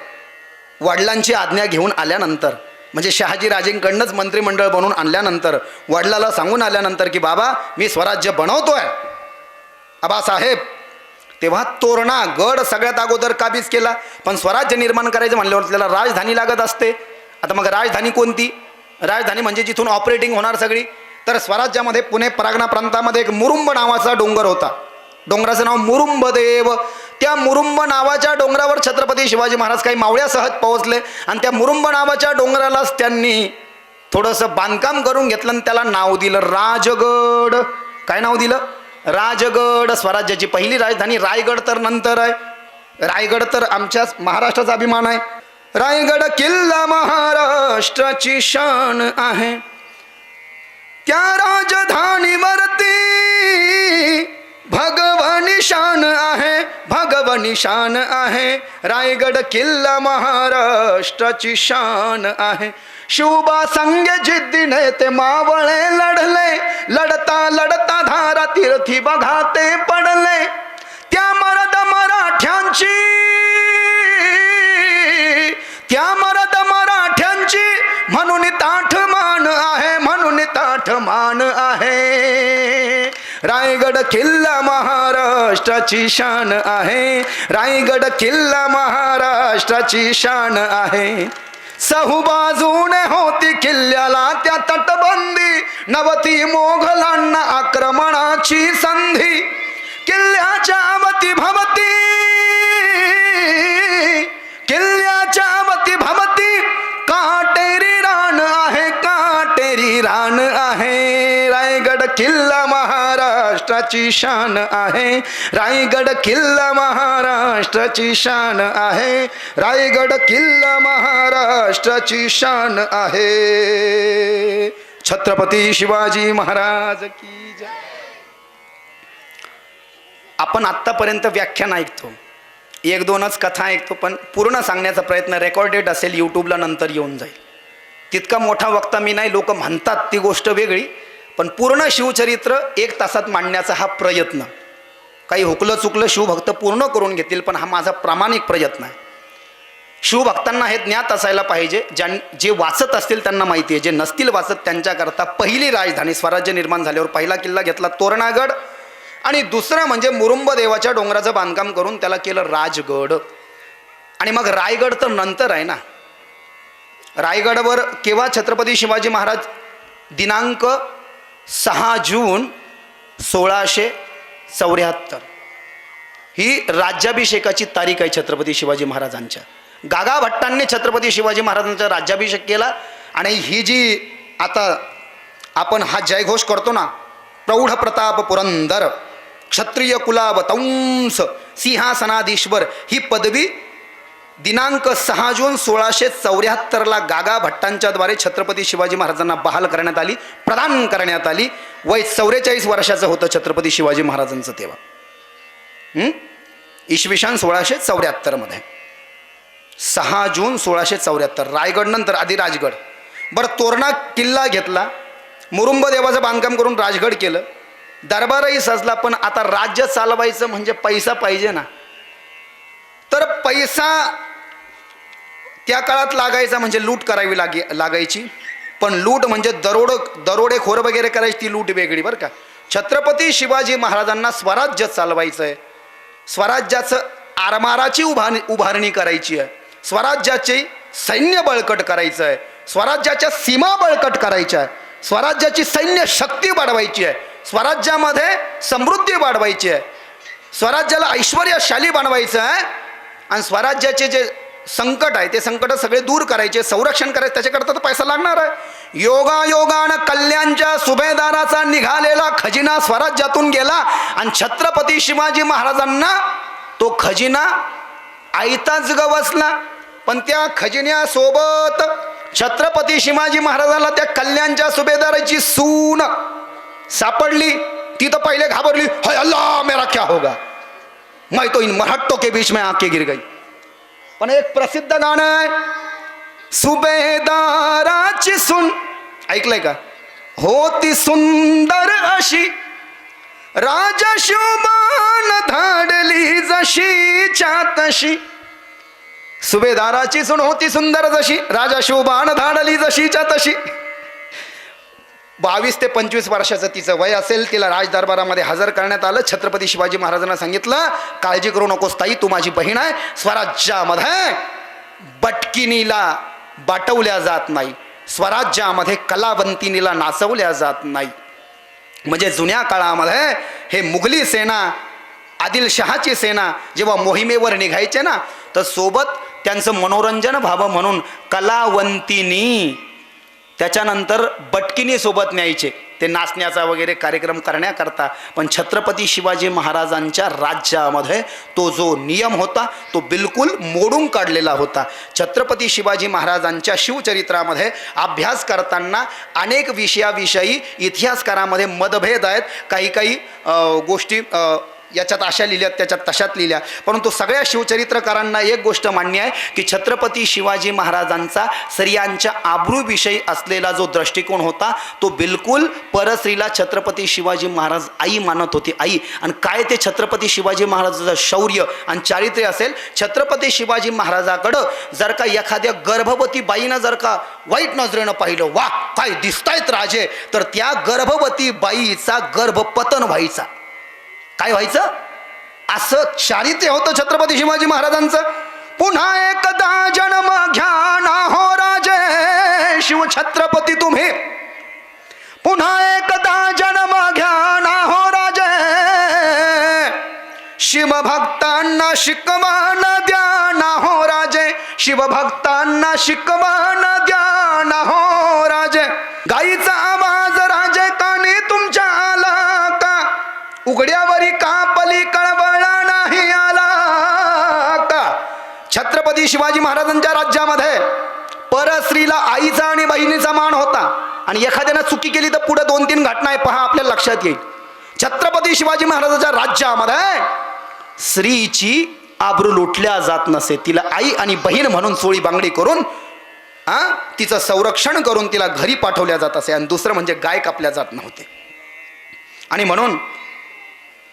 वडिलांची आज्ञा घेऊन आल्यानंतर, म्हणजे शहाजीराजेंकडनंच मंत्रिमंडळ बनवून आणल्यानंतर, वडिलाला सांगून आल्यानंतर की बाबा मी स्वराज्य बनवतोय आबासाहेब, तेव्हा तोरणा गड सगळ्यात अगोदर काबीज केला. पण स्वराज्य निर्माण करायचं म्हणल्यावर त्याला राजधानी लागत असते. आता मग राजधानी कोणती? राजधानी म्हणजे जिथून ऑपरेटिंग होणार सगळी. तर स्वराज्यामध्ये पुणे परागणा प्रांतामध्ये एक मुरुंब नावाचा डोंगर होता, डोंगराचं नाव मुरुंबदेव. त्या मुरुंब नावाच्या डोंगरावर छत्रपती शिवाजी महाराज काही मावळ्यासहज पोहोचले आणि त्या मुरुंब नावाच्या डोंगरालाच त्यांनी थोडंसं बांधकाम करून घेतलं आणि त्याला नाव दिलं राजगड. काय नाव दिलं? राजगड. स्वराज्याची पहिली राजधानी रायगड तर नंतर आहे. रायगड तर आमच्याच महाराष्ट्राचा अभिमान आहे. रायगड किल्ला महाराष्ट्राची शान आहे, त्या राजधानीवरती भगवानी शान आहे, भगवानी शान आहे. रायगड किल्ला महाराष्ट्राची शान आहे. शिवबा संगे जिद्दीने ते मावळे लढले, लढता लढता धारा तीर्थी बघा ते पडले. त्या मरद मराठ्यांची, त्या मरद मराठ्यांची म्हणून ताठ मान आहे, म्हणून ताठ मान आहे. रायगड किल्ला महाराष्ट्राची शान आहे, रायगड किल्ला महाराष्ट्राची शान आहे. सहूबाजूने होती किल्ल्याला त्या तटबंदी, नवती मोघलांना आक्रमणाची संधी. किल्ल्याच्या वती भवती, किल्ल्याच्या वती भवती काटेरी रान आहे, काटेरी रान आहे. रायगड किल्ला महाराष्ट्राची शान आहे, रायगड किल्ला महाराष्ट्राची शान आहे, रायगड किल्ला महाराष्ट्राची शान आहे. छत्रपती शिवाजी महाराज की जय. आपण आत्तापर्यंत व्याख्यान ऐकतो, एक दोनच कथा ऐकतो, पण पूर्ण सांगण्याचा प्रयत्न रेकॉर्डेड असेल, यूट्यूबला नंतर येऊन जाईल. तितका मोठा वक्ता मी नाही, लोक म्हणतात ती गोष्ट वेगळी, पण पूर्ण शिवचरित्र 1 तासात मांडण्याचा हा प्रयत्न. काही हुकलं चुकलं शिवभक्त पूर्ण करून घेतील, पण हा माझा प्रामाणिक प्रयत्न आहे. शिवभक्तांना हे ज्ञात असायला पाहिजे, जे वाचत असतील त्यांना माहिती आहे, जे नसतील वाचत त्यांच्याकरता पहिली राजधानी स्वराज्य निर्माण झाल्यावर पहिला किल्ला घेतला तोरणागड. आणि दुसरं म्हणजे मुरुंब देवाच्या डोंगराचं बांधकाम करून त्याला केलं राजगड. आणि मग रायगड तर नंतर आहे ना. रायगडवर केव्हा छत्रपती शिवाजी महाराज दिनांक 6 जून 1674 ही राज्याभिषेकाची तारीख आहे छत्रपती शिवाजी महाराजांच्या. गागा भट्टांनी छत्रपती शिवाजी महाराजांचा राज्याभिषेक केला. आणि ही जी आता आपण हा जयघोष करतो ना, प्रौढ प्रताप पुरंदर क्षत्रिय कुलावतंस सिंहासनाधीश्वर, ही पदवी दिनांक 6 जून 1674ला गागा भट्टांच्याद्वारे छत्रपती शिवाजी महाराजांना बहाल करण्यात आली, प्रदान करण्यात आली. वय 44 वर्षाचं होतं छत्रपती शिवाजी महाराजांचं तेव्हा. इसवी सन 1674 6 जून 1674. रायगड नंतर आधी राजगड. बरं, तोरणा किल्ला घेतला, मुरुंब देवाचं बांधकाम करून राजगड केलं, दरबारही सजला. पण आता राज्य चालवायचं म्हणजे पैसा पाहिजे ना. तर पैसा त्या काळात लागायचा म्हणजे लूट करावी लागायची. पण लूट म्हणजे दरोडेखोर वगैरे करायची, ती लूट वेगळी बरं का. छत्रपती शिवाजी महाराजांना स्वराज्य चालवायचं आहे, स्वराज्याचं आरमाराची उभारणी करायची आहे, स्वराज्याचे सैन्य बळकट करायचं आहे, स्वराज्याच्या सीमा बळकट करायच्या आहे, स्वराज्याची सैन्य शक्ती वाढवायची आहे, स्वराज्यामध्ये समृद्धी वाढवायची आहे, स्वराज्याला ऐश्वर्यशाली बनवायचं आहे. आणि स्वराज्याचे जे संकट आहे ते संकट सगळे दूर करायचे, संरक्षण करायचे, त्याच्याकरता तर पैसा लागणार आहे. योगायोगानं कल्याणच्या सुभेदाराचा निघालेला खजिना स्वराज्यातून गेला आणि छत्रपती शिवाजी महाराजांना तो खजिना आयताच गवसला. पण त्या खजिन्यासोबत छत्रपती शिवाजी महाराजांना त्या कल्याणच्या सुभेदाराची सून सापडली. ती तर पहिले घाबरली, हाय अल्लाह मेरा क्या होगा, मैं तो इन मराठों के बीच में आके गिर गई. पण एक प्रसिद्ध गाणं आहे, सुभेदाराची सून, ऐकलंय का? होती सुंदर अशी राजा शोभान धाडली जशीच्या तशी. सुभेदाराची सून होती सुंदर जशी, राजा शोभान धाडली जशीच्या तशी. 22 ते 25 वर्षाचं तिचं वय असेल. तिला राजदरबारामध्ये हजर करण्यात आलं. छत्रपती शिवाजी महाराजांना सांगितलं, काळजी करू नकोस ताई, तू माझी बहीण आहे. स्वराज्यामध्ये बटकिनीला बाटवल्या जात नाही, स्वराज्यामध्ये कलावंतिनीला नाचवल्या जात नाही. म्हणजे जुन्या काळामध्ये हे मुघली सेना, आदिलशहाची सेना जेव्हा मोहिमेवर निघायचे ना, तर सोबत त्यांचं मनोरंजन व्हावं म्हणून कलावंतिनी, त्याच्यानंतर बटकिनी सोबत न्यायचे, ते नाचण्याचा वगैरे कार्यक्रम करण्याकरता. पण छत्रपती शिवाजी महाराजांच्या राज्यामध्ये तो जो नियम होता तो बिलकुल मोडून काढलेला होता. छत्रपती शिवाजी महाराजांच्या शिवचरित्रामध्ये अभ्यास करताना अनेक विषयाविषयी इतिहासकारामध्ये मतभेद आहेत. काही गोष्टी याच्यात अशा लिहिल्यात, त्याच्यात तशात लिहिल्या. परंतु सगळ्या शिवचरित्रकारांना एक गोष्ट मान्य आहे की छत्रपती शिवाजी महाराजांचा स्त्रियांच्या आबरूविषयी असलेला जो दृष्टिकोन होता तो बिलकुल परस्त्रीला छत्रपती शिवाजी महाराज आई मानत होते, आई. आणि काय ते छत्रपती शिवाजी महाराजाचं शौर्य आणि चारित्र्य असेल. छत्रपती शिवाजी महाराजाकडं जर का एखाद्या गर्भवती बाईनं जर का वाईट नजरेनं पाहिलं, वा काय दिसतायत राजे, तर त्या गर्भवती बाईचा गर्भपतन व्हायचा. काय व्हायचं? असं चारित्र्य होतं छत्रपती शिवाजी महाराजांचं. पुन्हा एकदा जन्म घ्या ना हो राजे शिव छत्रपती तुम्ही, पुन्हा एकदा जन्म घ्या ना हो राजे, शिवभक्तांना शिकवण द्या ना हो राजे, शिवभक्तांना शिकवण द्या ना हो राजे. गाईचा आवाज राजे कानी तुमच्या आला का, उघड्यावरी कापली कळवळा नाही आला का. छत्रपती शिवाजी महाराजांच्या राज्यामध्ये परस्त्रीला आईचा आणि बहिणीचा मान होता. आणि एखाद्यानं चुकी केली तर पुढे 2-3 घटना आहे पहा, आपल्याला लक्षात येईल. छत्रपती शिवाजी महाराजांच्या राज्यामध्ये स्त्रीची आबरू लुटल्या जात नसे. तिला आई आणि बहीण म्हणून चोळी बांगडी करून तिचं संरक्षण करून तिला घरी पाठवल्या जात असे. आणि दुसरं म्हणजे गाय कापल्या जात नव्हते. आणि म्हणून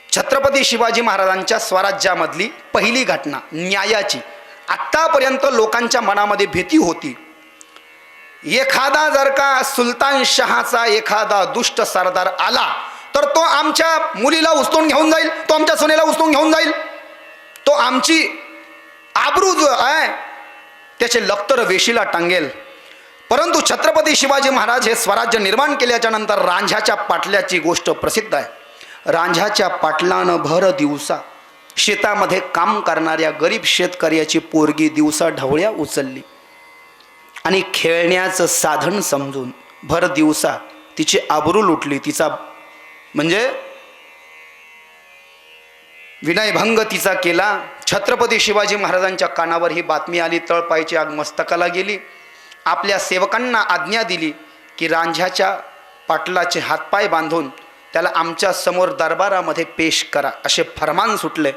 छत्रपती शिवाजी महाराजांच्या स्वराज्यामधली पहिली घटना न्यायाची. आत्तापर्यंत लोकांच्या मनामध्ये भीती होती, एखादा जर का सुलतान शहाचा एखादा दुष्ट सरदार आला तर तो आमच्या मुलीला उचलून घेऊन जाईल, तो आमच्या सुनेला उचलून घेऊन जाईल, तो आमची आबरू जो आहे त्याचे लक्तर वेशीला टांगेल. परंतु छत्रपती शिवाजी महाराज हे स्वराज्य निर्माण केल्याच्या नंतर रांझ्याच्या पाटल्याची गोष्ट प्रसिद्ध आहे. रांझ्याच्या पाटलानं भर दिवसा शेतामध्ये काम करणाऱ्या गरीब शेतकऱ्याची पोरगी दिवसा ढवळ्या उचलली आणि खेळण्याचं साधन समजून भर दिवसा तिची आबरू लुटली, तिचा म्हणजे विनयभंग तिचा केला. छत्रपती शिवाजी महाराजांच्या कानावर ही बातमी आली, तळपायची आग मस्तकाला गेली. आपल्या सेवकांना आज्ञा दिली की रांझ्याच्या पाटलाचे हातपाय बांधून त्याला आमच्या समोर दरबारामध्ये पेश करा, असे फरमान सुटले.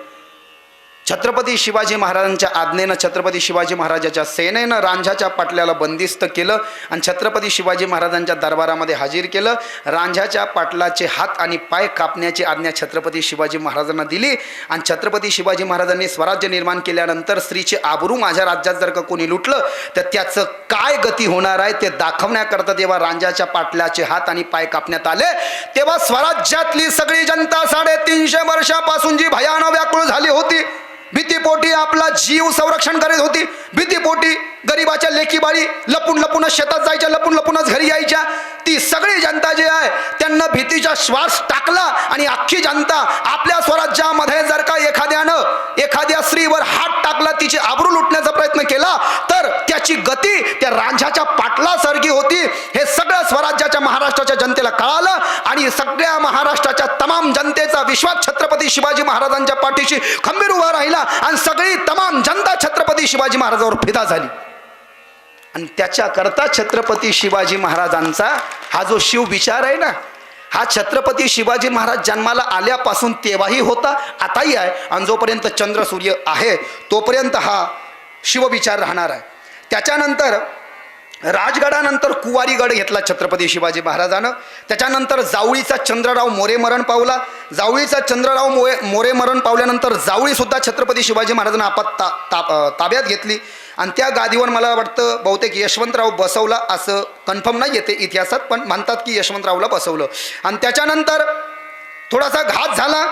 छत्रपती शिवाजी महाराजांच्या आज्ञेनं छत्रपती शिवाजी महाराजाच्या सेनेनं रांझ्याच्या पाटल्याला बंदिस्त केलं आणि छत्रपती शिवाजी महाराजांच्या दरबारामध्ये हाजीर केलं. रांझ्याच्या पाटलाचे हात आणि पाय कापण्याची आज्ञा छत्रपती शिवाजी महाराजांना दिली आणि छत्रपती शिवाजी महाराजांनी स्वराज्य निर्माण केल्यानंतर स्त्रीचे आबरू माझ्या राज्यात जर का कोणी लुटलं तर त्याचं काय गती होणार आहे ते दाखवण्याकरता जेव्हा रांझ्याच्या पाटल्याचे हात आणि पाय कापण्यात आले तेव्हा स्वराज्यातली सगळी जनता 350 वर्षापासून जी भयानक व्याकुळ झाली होती, भीतीपोटी आपला जीव संरक्षण करीत होती, भीतीपोटी गरिबाच्या लेकीबाळी लपून लपूनच शेतात जायच्या, लपून लपूनच घरी यायच्या, ती सगळी जनता जी आहे त्यांना भीतीचा श्वास टाकला आणि अख्खी जनता आपल्या स्वराज्यामध्ये जर का एखाद्या स्त्रीवर हात टाकला, तिची आबरू लुटण्याचा प्रयत्न केला तर त्याची गती त्या रांझ्याच्या पाटलासारखी होती. हे सगळं स्वराज्याच्या महाराष्ट्राच्या जनतेला कळालं आणि सगळ्या महाराष्ट्राच्या तमाम जनतेचा विश्वास छत्रपती शिवाजी महाराजांच्या पाठीशी खंबीर उभा राहिला आणि सगळी तमाम जनता छत्रपती शिवाजी महाराजांवर फिदा झाली. आणि त्याच्याकरता छत्रपती शिवाजी महाराजांचा हा जो शिव विचार आहे ना, हा छत्रपती शिवाजी महाराज जन्माला आल्यापासून तेव्हाही होता, आताही आहे आणि जोपर्यंत चंद्र सूर्य आहे तोपर्यंत हा शिवविचार राहणार आहे. त्याच्यानंतर राजगडानंतर कुवारीगड घेतला छत्रपती शिवाजी महाराजानं. त्याच्यानंतर जावळीचा चंद्रराव मोरे मरण पावला. जावळीचा चंद्रराव मोरे मरण पावल्यानंतर जावळीसुद्धा छत्रपती शिवाजी महाराजांना ताब्यात घेतली आणि त्या गादीवर मला वाटतं बहुतेक यशवंतराव बसवला, असं कन्फर्म नाही येते इतिहासात, पण म्हणतात की यशवंतरावला बसवलं. आणि त्याच्यानंतर थोडासा घात झाला,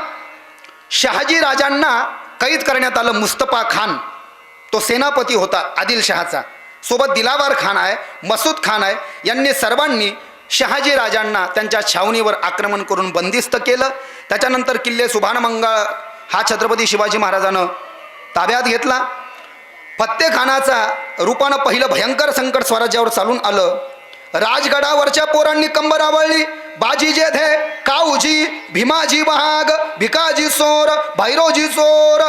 शहाजी राजांना कैद करण्यात आलं. मुस्तफा खान तो सेनापती होता आदिलशहाचा, सोबत दिलावर खान आहे, मसूद खान आहे, यांनी सर्वांनी शहाजी राजांना त्यांच्या छावणीवर आक्रमण करून बंदिस्त केलं. त्याच्यानंतर किल्ले सुभानमंगळ हा छत्रपती शिवाजी महाराजानं ताब्यात घेतला. फत्तेखानाचा रूपानं पहिलं भयंकर संकट स्वराज्यावर चालून आलं. राजगडावरच्या पोरांनी कंबर आवळली. बाजी जेधे, काऊजी, भीमाजी वाघ, भिकाजी चोर, भैरोजी चोर,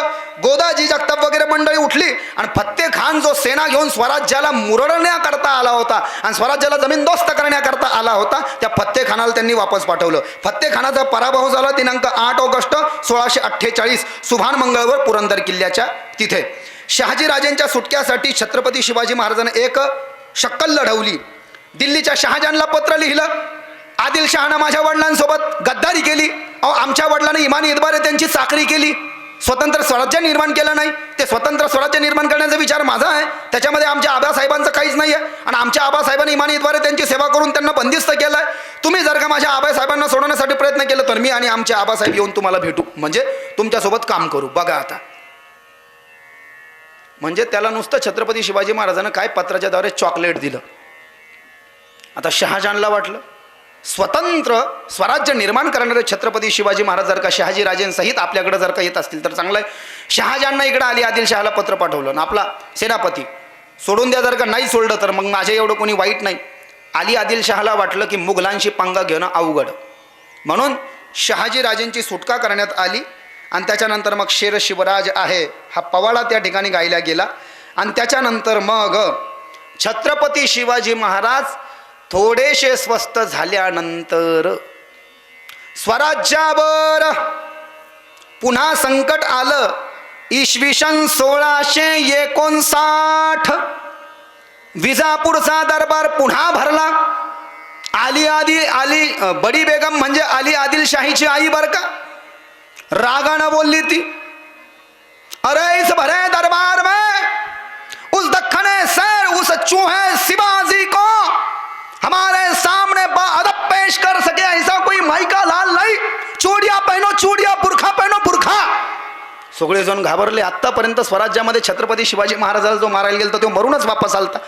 गोदाजी जगताप वगैरे मंडळी उठली आणि फत्तेखान जो सेना घेऊन स्वराज्याला मुरडण्याकरता आला होता आणि स्वराज्याला जमीनदोस्त करण्याकरता आला होता, त्या फत्तेखानाला त्यांनी वापस पाठवलं. फत्तेखानाचा पराभव झाला दिनांक 8 ऑगस्ट 1648 सुभानमंगळवर पुरंदर किल्ल्याच्या तिथे. शहाजीराजांच्या सुटक्यासाठी छत्रपती शिवाजी महाराजांनी एक शक्कल लढवली. दिल्लीच्या शहाजहानला पत्र लिहिलं, आदिलशहानं माझ्या वडिलांसोबत गद्दारी केली, आमच्या वडिलांनी इमानी इतबारे त्यांची चाकरी केली, स्वतंत्र स्वराज्य निर्माण केलं नाही, ते स्वतंत्र स्वराज्य निर्माण करण्याचा विचार माझा आहे, त्याच्यामध्ये आमच्या आबासाहेबांचं काहीच नाही आहे आणि आमच्या आबासाहेबांनी इमानी इतबारे त्यांची सेवा करून त्यांना बंदिस्त केलं आहे. तुम्ही जर का माझ्या आबासाहेबांना सोडवण्यासाठी प्रयत्न केला तर मी आणि आमचे आबासाहेब येऊन तुम्हाला भेटू, म्हणजे तुमच्यासोबत काम करू. बघा आता, म्हणजे त्याला नुसतं छत्रपती शिवाजी महाराजांना काय पत्राच्या द्वारे चॉकलेट दिलं. आता शहाजहानला वाटलं स्वतंत्र स्वराज्य निर्माण करणारे छत्रपती शिवाजी महाराज जर का शहाजी राजेंसहित आपल्याकडे जर का येत असतील तर चांगलं आहे. शहाजहाननं इकडे आली आदिलशहाला पत्र पाठवलं आणि आपला सेनापती सोडून द्या, जर का नाही सोडलं तर मग माझ्या एवढं कोणी वाईट नाही. आली आदिलशहाला वाटलं की मुघलांशी पंगा घेणं अवघड, म्हणून शहाजी राजेंची सुटका करण्यात आली आणि त्याच्यानंतर मग शेर शिवराज आहे हा पवाडा त्या ठिकाणी गायला गेला. आणि त्याच्यानंतर मग छत्रपती शिवाजी महाराज थोडेसे स्वस्थ झाल्यानंतर स्वराज्यावर पुन्हा संकट आलं. इसवी सन 1659 विजापूरचा दरबार पुन्हा भरला. आली बडी बेगम म्हणजे अली आदिलशाहीची आई बर का, रागानं बोलली ती, अरे इस भरे दरबार में उस दखने सैर उस चूहे शिवाजी को हमारे सामने बाअदब पेश कर सके ऐसा कोई माई का लाल नहीं. सगळेजण घाबरले. आत्तापर्यंत स्वराज्यामध्ये छत्रपती शिवाजी महाराजाला जो मारायला गेला तो मरूनच वापस आलता.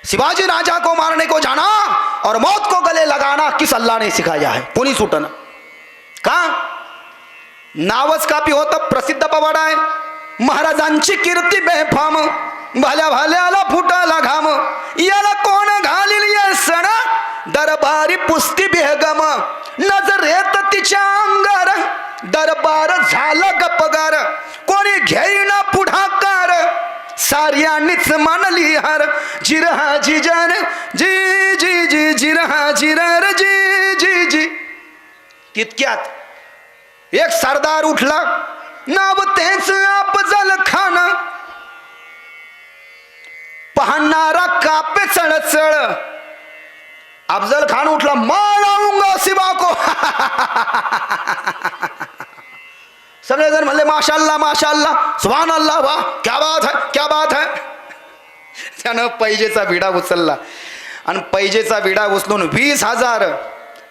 शिवाजी राजा को मारने को जाना और मौत को गले लगाना किस अल्लाह ने सिखाया है. कोणी सुटना का? नावच कापी होतं, प्रसिद्ध पवाडा आहे. महाराजांची कीर्ती बेफाम, भल्या भाल्याला फुटाला घाम, याला कोण घालील ये सण, दरबारी पुस्ती बेगम, नजरेत तिच्या अंगार, दरबार झाला गपगार, कोणी घेईना पुढाकार, साऱ्यांनीच मानली हार, जिरहा जिजन जी जी जी, जिरहा जिरर जी जी जी. तितक्यात एक सरदार उठला, नाव तेच अफजल खान, पाहणारा कापे चळचळ. अफजल खान उठला, माराऊंगा शिवा को. सगळेजण म्हणले माशाल्लाह माशाल्लाह, सुभान अल्लाह, वाह क्या बात है क्या बात है. त्यानं पैजेचा विडा उचलला आणि पैजेचा विडा उचलून 20,000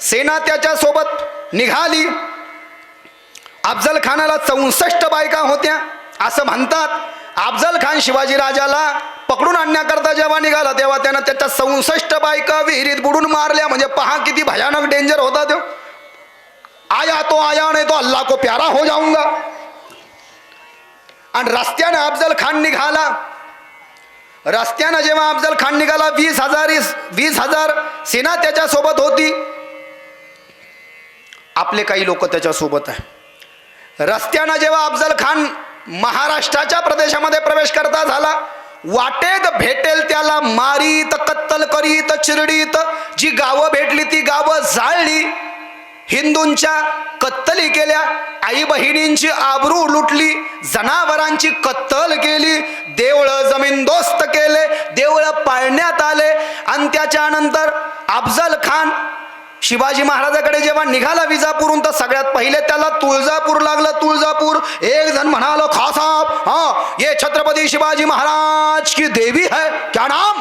सेना त्याच्या सोबत निघाली. अफजल खानाला 64 बायका होत्या असं म्हणतात. अफजल खान शिवाजी राजाला पकडून आणण्याकरता जेव्हा निघाला तेव्हा त्यानं त्याच्या 64 बायका विहिरीत बुडून मारल्या. म्हणजे पहा किती भयानक डेंजर होता तो. आया तो आया नाही तो अल्लाह को प्यारा हो जाऊंगा. आणि रस्त्यानं अफजल खान निघाला. रस्त्यानं जेव्हा अफजल खान निघाला 20,000 सेना त्याच्या सोबत होती. आपले काही लोक त्याच्या सोबत आहे. रस्त्यानं जेव्हा अफजल खान महाराष्ट्राच्या प्रदेशामध्ये प्रवेश करता झाला, वाटेत भेटेल त्याला मारीत, कत्तल करीत, चिरडीत. जी गावं भेटली ती गावं जाळली, हिंदूंच्या कत्तली केल्या, आई बहिणींची आबरू लुटली, जनावरांची कत्तल केली, देवळ जमीनदोस्त केले, देवळ पाळण्यात आले. आणि त्याच्यानंतर अफजल खान शिवाजी महाराजाकडे जेव्हा निघाला विजापूरहून तर सगळ्यात पहिले त्याला तुळजापूर लागलं. तुळजापूर. एक जण म्हणालो, खा साहब, हाँ ये छत्रपति शिवाजी महाराज की देवी है, क्या नाम?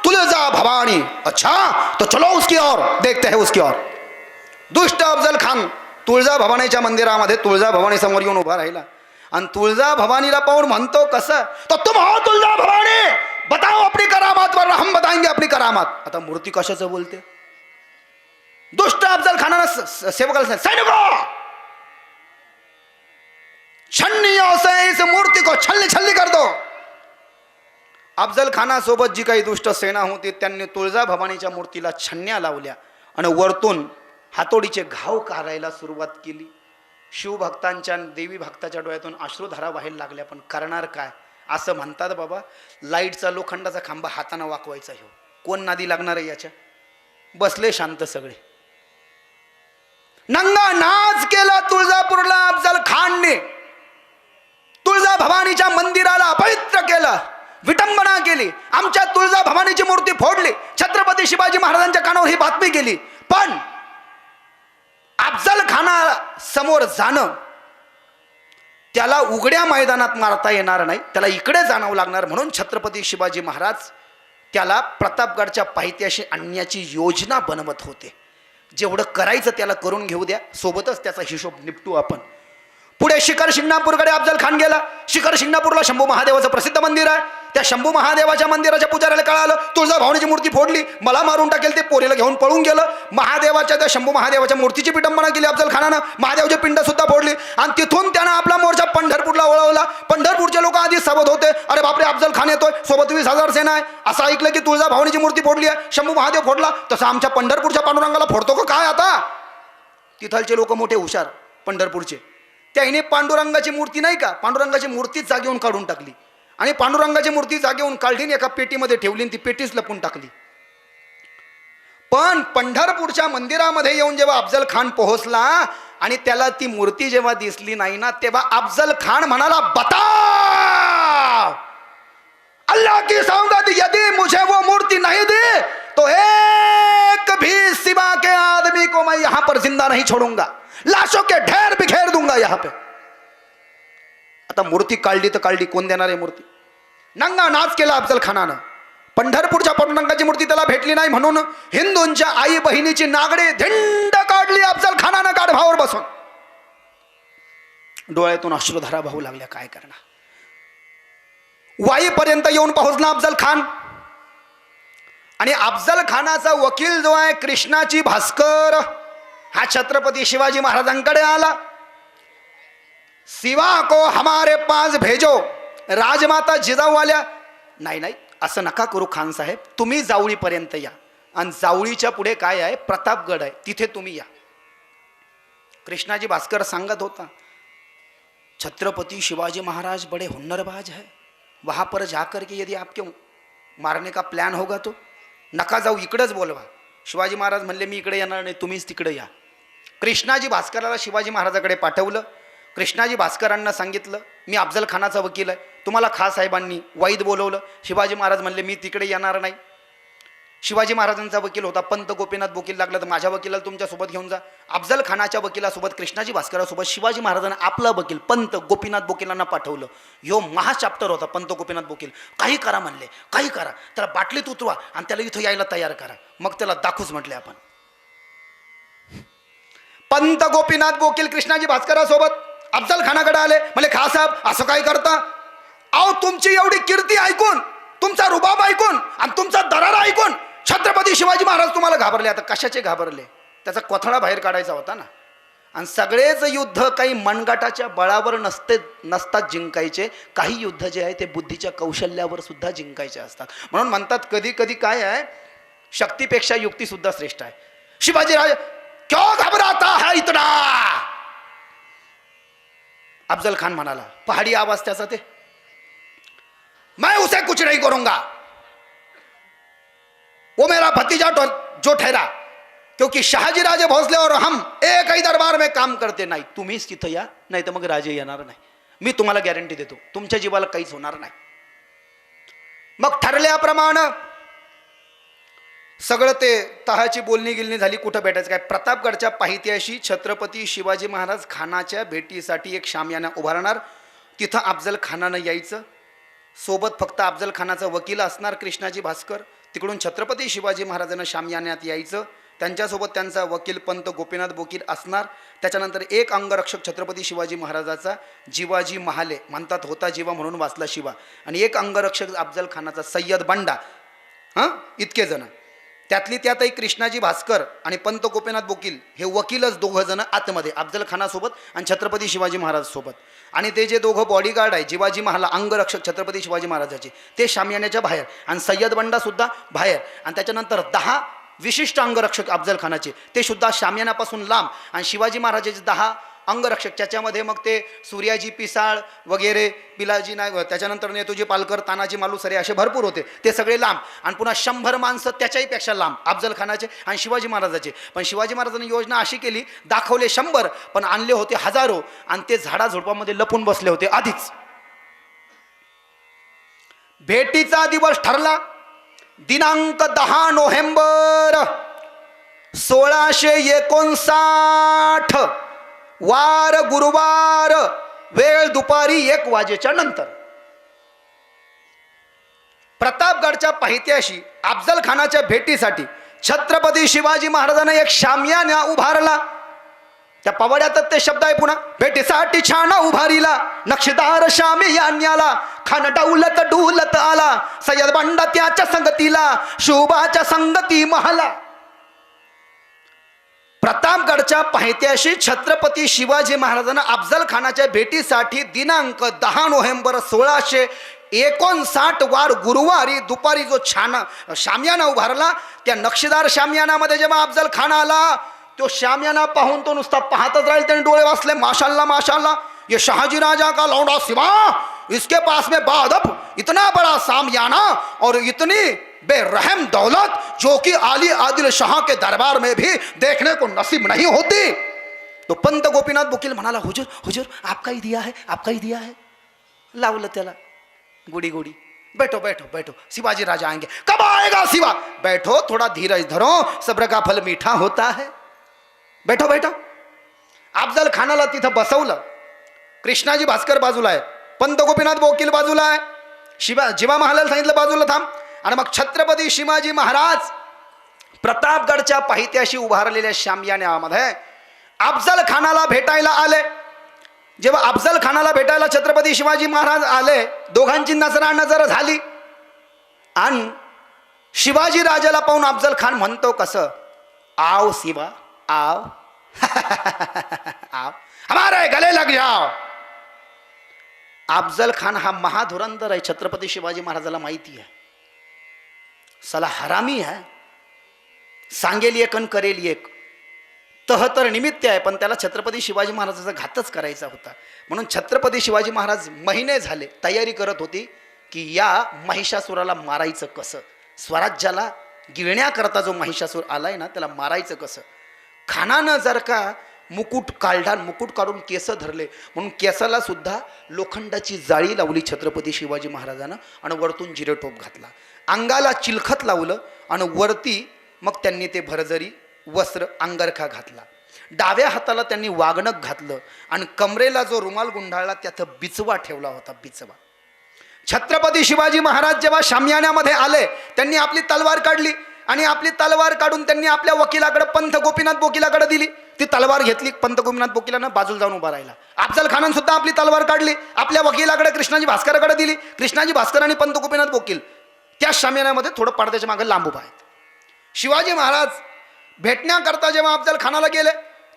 तुळजा भवानी. अच्छा तो चलो उसकी ओर देखते हैं उसकी ओर. दुष्ट अफजल खान तुळजा भवानीच्या मंदिरामध्ये तुळजा भवानी समोर येऊन उभा राहिला आणि तुळजा भवानीला पाहून म्हणतो, कसं? तो तुम हो तुळजा भवानी, बताओ अपनी करामात वरना हम बताएंगे अपनी करामात. आता मूर्ती कशाचं बोलते? दुष्ट अफजल खानानं सेवकाला सैनिकों, छन्नियों से इस मूर्ति को छल्ली छल्ली कर दो. अफजल खानासोबत जी काही दुष्ट सेना होती त्यांनी तुळजा भवानीच्या मूर्तीला छन्न्या लावल्या आणि वरतून हातोडीचे घाव काढायला सुरुवात केली. शिवभक्तांच्या देवी भक्ताच्या डोळ्यातून अश्रुधारा व्हायला लागल्या. पण करणार काय? असं म्हणतात बाबा, लाईटचा लोखंडाचा खांबा हाताने वाकवायचा. हो कोण नादी लागणार आहे याच्या? बसले शांत सगळे. नंगा नाच केला तुळजापूरला अफजल खानने. तुळजा भवानीच्या मंदिराला अपवित्र केलं, विटंबना केली, आमच्या तुळजा भवानीची मूर्ती फोडली, छत्रपती शिवाजी महाराजांच्या कानावर ही बातमी गेली. पण अफजल खाना समोर जाणं, त्याला उघड्या मैदानात मारता येणार नाही, त्याला इकडे जाणं लागणार. म्हणून छत्रपती शिवाजी महाराज त्याला प्रतापगडच्या पायथ्याशी आणण्याची योजना बनवत होते. जेवढं करायचं त्याला करून घेऊ द्या, सोबतच त्याचा हिशोब निपटू आपण. पुढे शिखर शिंगणापूरकडे अफजल खान गेला. शिखर शिंगणापूरला शंभू महादेवाचं प्रसिद्ध मंदिर आहे. त्या शंभू महादेवाच्या मंदिराच्या पुजाऱ्याला कळालं तुळजा भवानीची मूर्ती फोडली, मला मारून टाकेल, ते पोरीला घेऊन पळून गेलं. महादेवाच्या त्या शंभू महादेवाच्या मूर्तीची विटंबना केली अफजल खानानं. महादेवाची पिंड सुद्धा फोडली आणि तिथून त्यानं आपला मोर्चा पंढरपूरला वळवला. पंढरपूरचे लोक आधी सोबत होते. अरे बापरे, अफजल खान येतोय, सोबत 20,000 सेना आहे. असं ऐकलं की तुळजा भवानीची मूर्ती फोडली आहे, शंभू महादेव फोडला, तसं आमच्या पंढरपूरच्या पांडुरंगाला फोडतो का काय? आता तिथलचे लोक मोठे हुशार पंढरपूरचे, त्याने पांडुरंगाची मूर्ती नाही का, पांडुरंगाची मूर्तीच जागेवून काढून टाकली आणि पांडुरंगाची मूर्ती जागेवून काढली, एका पेटीमध्ये ठेवली, ती पेटीच लपून टाकली. पण पंढरपूरच्या मंदिरामध्ये येऊन जेव्हा अफजल खान पोहोचला आणि त्याला ती मूर्ती जेव्हा दिसली नाही ना, तेव्हा अफजल खान म्हणाला, बता अल्लाह की सौगंध, यदि मुझे वो मूर्ति नहीं दी तो एक भी सिवा के आदमी को मैं यहां पर जिंदा नहीं छोड़ूंगा, लाशों के ढेर बिखेर दूंगा यहाँ पे. आता मूर्ती काढली तर काढली, कोण देणार आहे मूर्ती? नंगा नाच केला अफजल खानानं. पंढरपूरच्या पांडुरंगाची मूर्ती त्याला भेटली नाही म्हणून हिंदूंच्या आई बहिणीची नागडी धिंड काढली अफजल खानानं गाढवावर बसून. डोळ्यातून अश्रुधारा वाहू लागल्या. काय करणार. वाईपर्यंत येऊन पोहोचला अफजल खान. आणि अफजल खानाचा वकील जो आहे कृष्णाजी भास्कर, हा छत्रपती शिवाजी महाराजांकडे आला. शिवा को हमारे पास भेजो. राजमाता जिजाऊ आल्या. नाही नाही, असं नका करू खान साहेब, तुम्ही जावळीपर्यंत या. आणि जावळीच्या पुढे काय आहे, प्रतापगड आहे, तिथे तुम्ही या. कृष्णाजी भास्कर सांगत होता, छत्रपति शिवाजी महाराज बड़े हुन्नरबाज है, वहाँ पर जाकर के यदि आपके मारने का प्लॅन होगा तो नका जाऊ, इकडेच बोलवा. शिवाजी महाराज म्हणले मी इकडे येणार नाही, तुम्हीच तिकडे या. कृष्णाजी भास्कराला शिवाजी महाराजाकडे पाठवलं. कृष्णाजी भास्करांना सांगितलं मी अफजल खानाचा वकील आहे, तुम्हाला खासाहेबांनी वाईद बोलवलं. शिवाजी महाराज म्हणले मी तिकडे येणार नाही. शिवाजी महाराजांचा वकील होता पंत गोपीनाथ बोकील, लागला तर माझ्या वकिलाला तुमच्यासोबत घेऊन जा. अफजल खानाच्या वकिलासोबत कृष्णाजी भास्करासोबत शिवाजी महाराजांना आपला वकील पंत गोपीनाथ बोकीलांना पाठवलं. ह्यो महाचाप्टर होता पंत गोपीनाथ बोकील. काही करा म्हणले, काही करा, त्याला बाटलीत उतरवा आणि त्याला इथं यायला तयार करा, मग त्याला दाखवूच म्हटले आपण. पंत गोपीनाथ बोकील कृष्णाजी भास्करासोबत अफजल खानाकडे आले. म्हणले खा साहेब असं काय करता, अहो तुमची एवढी कीर्ती ऐकून, तुमचा रुबाब ऐकून आणि तुमचा दरारा ऐकून छत्रपती शिवाजी महाराज तुम्हाला घाबरले. आता कशाचे घाबरले, त्याचा कोथळा बाहेर काढायचा होता ना. आणि सगळेच युद्ध काही मनगटाच्या बळावर नसतात जिंकायचे, काही युद्ध जे आहे ते बुद्धीच्या कौशल्यावर सुद्धा जिंकायचे असतात. म्हणून म्हणतात कधी कधी काय आहे, शक्तीपेक्षा युक्ती सुद्धा श्रेष्ठ आहे. शिवाजीराज क्यों घबराता है इतना. अफजल खान म्हणाला, पहाडी आवाज त्याचा, ते मैं उसे कुछ नहीं करूंगा, वो मेरा भतीजा जो ठहरा, क्योंकि शहाजी राजे भोसले और हम एक ही दरबार में काम करते. नाही तुम्हीच तिथं या, नाही तर मग राजे येणार नाही. मी तुम्हाला गॅरंटी देतो तुमच्या जीवाला काहीच होणार नाही. मग ठरल्याप्रमाणे सगळं ते तहाची बोलणी गिलणी झाली. कुठं भेटायचं काय, प्रतापगडच्या पायथ्याशी छत्रपती शिवाजी महाराज खानाच्या भेटीसाठी एक शामियाना उभारणार. तिथं अफजल खानानं यायचं. सोबत फक्त अफजल खानाचा वकील असणार कृष्णाजी भास्कर. तिकडून छत्रपती शिवाजी महाराजांना शामियान्यात यायचं. त्यांच्यासोबत त्यांचा वकील पंत गोपीनाथ बोकील असणार. त्याच्यानंतर एक अंगरक्षक छत्रपती शिवाजी महाराजाचा जिवाजी महाले, म्हणतात होता जीवा म्हणून वाचला शिवा, आणि एक अंगरक्षक अफजल खानाचा सय्यद बंडा. हां, इतके जण. त्यातली त्यातही कृष्णाजी भास्कर आणि पंत गोपीनाथ बोकील हे वकीलच दोघं जण आतमध्ये अफजल खानासोबत आणि छत्रपती शिवाजी महाराज सोबत. आणि ते जे दोघं बॉडीगार्ड आहे जिवाजी महाला अंगरक्षक छत्रपती शिवाजी महाराजाचे, ते शामियान्याच्या बाहेर, आणि सय्यद बंडा सुद्धा बाहेर. आणि त्याच्यानंतर 10 विशिष्ट अंगरक्षक अफजल खानाचे, ते सुद्धा शामियानापासून लांब. आणि शिवाजी महाराजाचे 10 अंगरक्षक, त्याच्यामध्ये मग ते सूर्याजी पिसाळ वगैरे, पिलाजी नायक, त्याच्यानंतर नेतोजी पालकर, तानाजी मालुसरे असे भरपूर होते, ते सगळे लांब. आणि पुन्हा 100 माणसं त्याच्याही पेक्षा लांब अफजल खानाचे आणि शिवाजी महाराजाचे. पण शिवाजी महाराजांनी योजना अशी केली, दाखवले 100 पण आणले होते हजारो, आणि ते झाडाझुडपामध्ये लपून बसले होते आधीच. भेटीचा दिवस ठरला दिनांक 10 नोव्हेंबर 1659, वार गुरुवार, वेळ दुपारी 1 वाजेच्या नंतर. प्रतापगडच्या पायथ्याशी अफजल खानाच्या भेटीसाठी छत्रपती शिवाजी महाराजांना एक शामियाना उभारला. त्या पवाड्यातच ते शब्द आहे पुन्हा, भेटीसाठी छान उभारीला, नक्षीदार शामियान्याला, खान डौलत डुलत आला, सय्यद बंडा त्याच्या संगतीला, शुभाच्या संगती महला. प्रतापगडच्या पायथ्याशी छत्रपती शिवाजी महाराजांना अफजल खानाच्या भेटीसाठी दिनांक 10 नोव्हेंबर 1659 वार गुरुवारी दुपारी जो शामियाना उभारला, त्या नक्षीदार शामियानामध्ये जेव्हा अफजल खान आला, तो शामियाना पाहून तो नुसता पाहतच राहील. त्याने डोळे वाचले, माशाल्लाह माशाल्लाह, ये शहाजी राजा का लौंडा शिवा, इसके पास में बादब इतना बड़ा शामियाना और इतनी बेरहम दौलत जो कि आली आदिल शाह के दरबार में भी देखने को नसीब नहीं होती. तो पंत गोपीनाथ बोकील म्हणाला, हुजूर हुजूर आपका ही दिया है, आपका ही दिया है. लावलं त्याला गुडी गुडी, बैठो बैठो बैठो, शिवाजी राजा आएंगे. कब आएगा शिवा, बैठो थोड़ा धीरज धरो, सब्र का फल मीठा होता है, बैठो बैठो. अफजल खानाला तिथं बसवलं. कृष्णाजी भास्कर बाजूला आहे, पंत गोपीनाथ बोकील बाजूला आहे, जिवा महालाला सांगितलं बाजूला थांब. आणि मग छत्रपती शिवाजी महाराज प्रतापगडच्या पायथ्याशी उभारलेल्या शामियान्यामध्ये अफजल खानाला भेटायला आले. जेव्हा अफजल खानाला भेटायला छत्रपती शिवाजी महाराज आले, दोघांची नजर झाली आणि शिवाजी राजाला पाहून अफजल खान म्हणतो कसं, आओ शिवा आओ आओ हमारे गले लग जाओ. अफजल खान हा महाधुरंधर आहे, छत्रपती शिवाजी महाराजाला माहिती आहे. साला हरामी आहे, सांगेल एक आणि करेल एक. तह तर निमित्त आहे, पण त्याला छत्रपती शिवाजी महाराजाचा घातच करायचा होता. म्हणून छत्रपती शिवाजी महाराज महिने झाले तयारी करत होती की या महिषासुराला मारायचं कसं, स्वराज्याला गिळण्याकरता जो महिषासूर आलाय ना त्याला मारायचं कसं. खानानं जर का मुकुट काढला, मुकुट काढून केस धरले, म्हणून केसाला सुद्धा लोखंडाची जाळी लावली छत्रपती शिवाजी महाराजानं आणि वरतून जिरेटोप घातला. अंगाला चिलखत लावलं आणि वरती मग त्यांनी ते भरजरी वस्त्र अंगरखा घातला. डाव्या हाताला त्यांनी वागणक घातलं आणि कमरेला जो रुमाल गुंडाळला त्यात बिचवा ठेवला होता, बिचवा. छत्रपती शिवाजी महाराज जेव्हा शामियाण्यामध्ये आले, त्यांनी आपली तलवार काढली आणि आपली तलवार काढून त्यांनी आपल्या वकिलाकडे, पंत गोपीनाथ वकिलाकडे दिली. ती तलवार घेतली, पंत गोपीनाथ वकिलानं बाजूला जाऊन उभा राहिला. अफजल खानानं सुद्धा आपली तलवार काढली, आपल्या वकिलाकडे कृष्णाजी भास्कराकडे दिली. कृष्णाजी भास्कर आणि पंत गोपीनाथ वकील त्या शामियाण्यामध्ये थोडं पडद्याच्या मागे लांब उभा आहेत. शिवाजी महाराज भेटण्याकरता जेव्हा अफजल खानाला गेले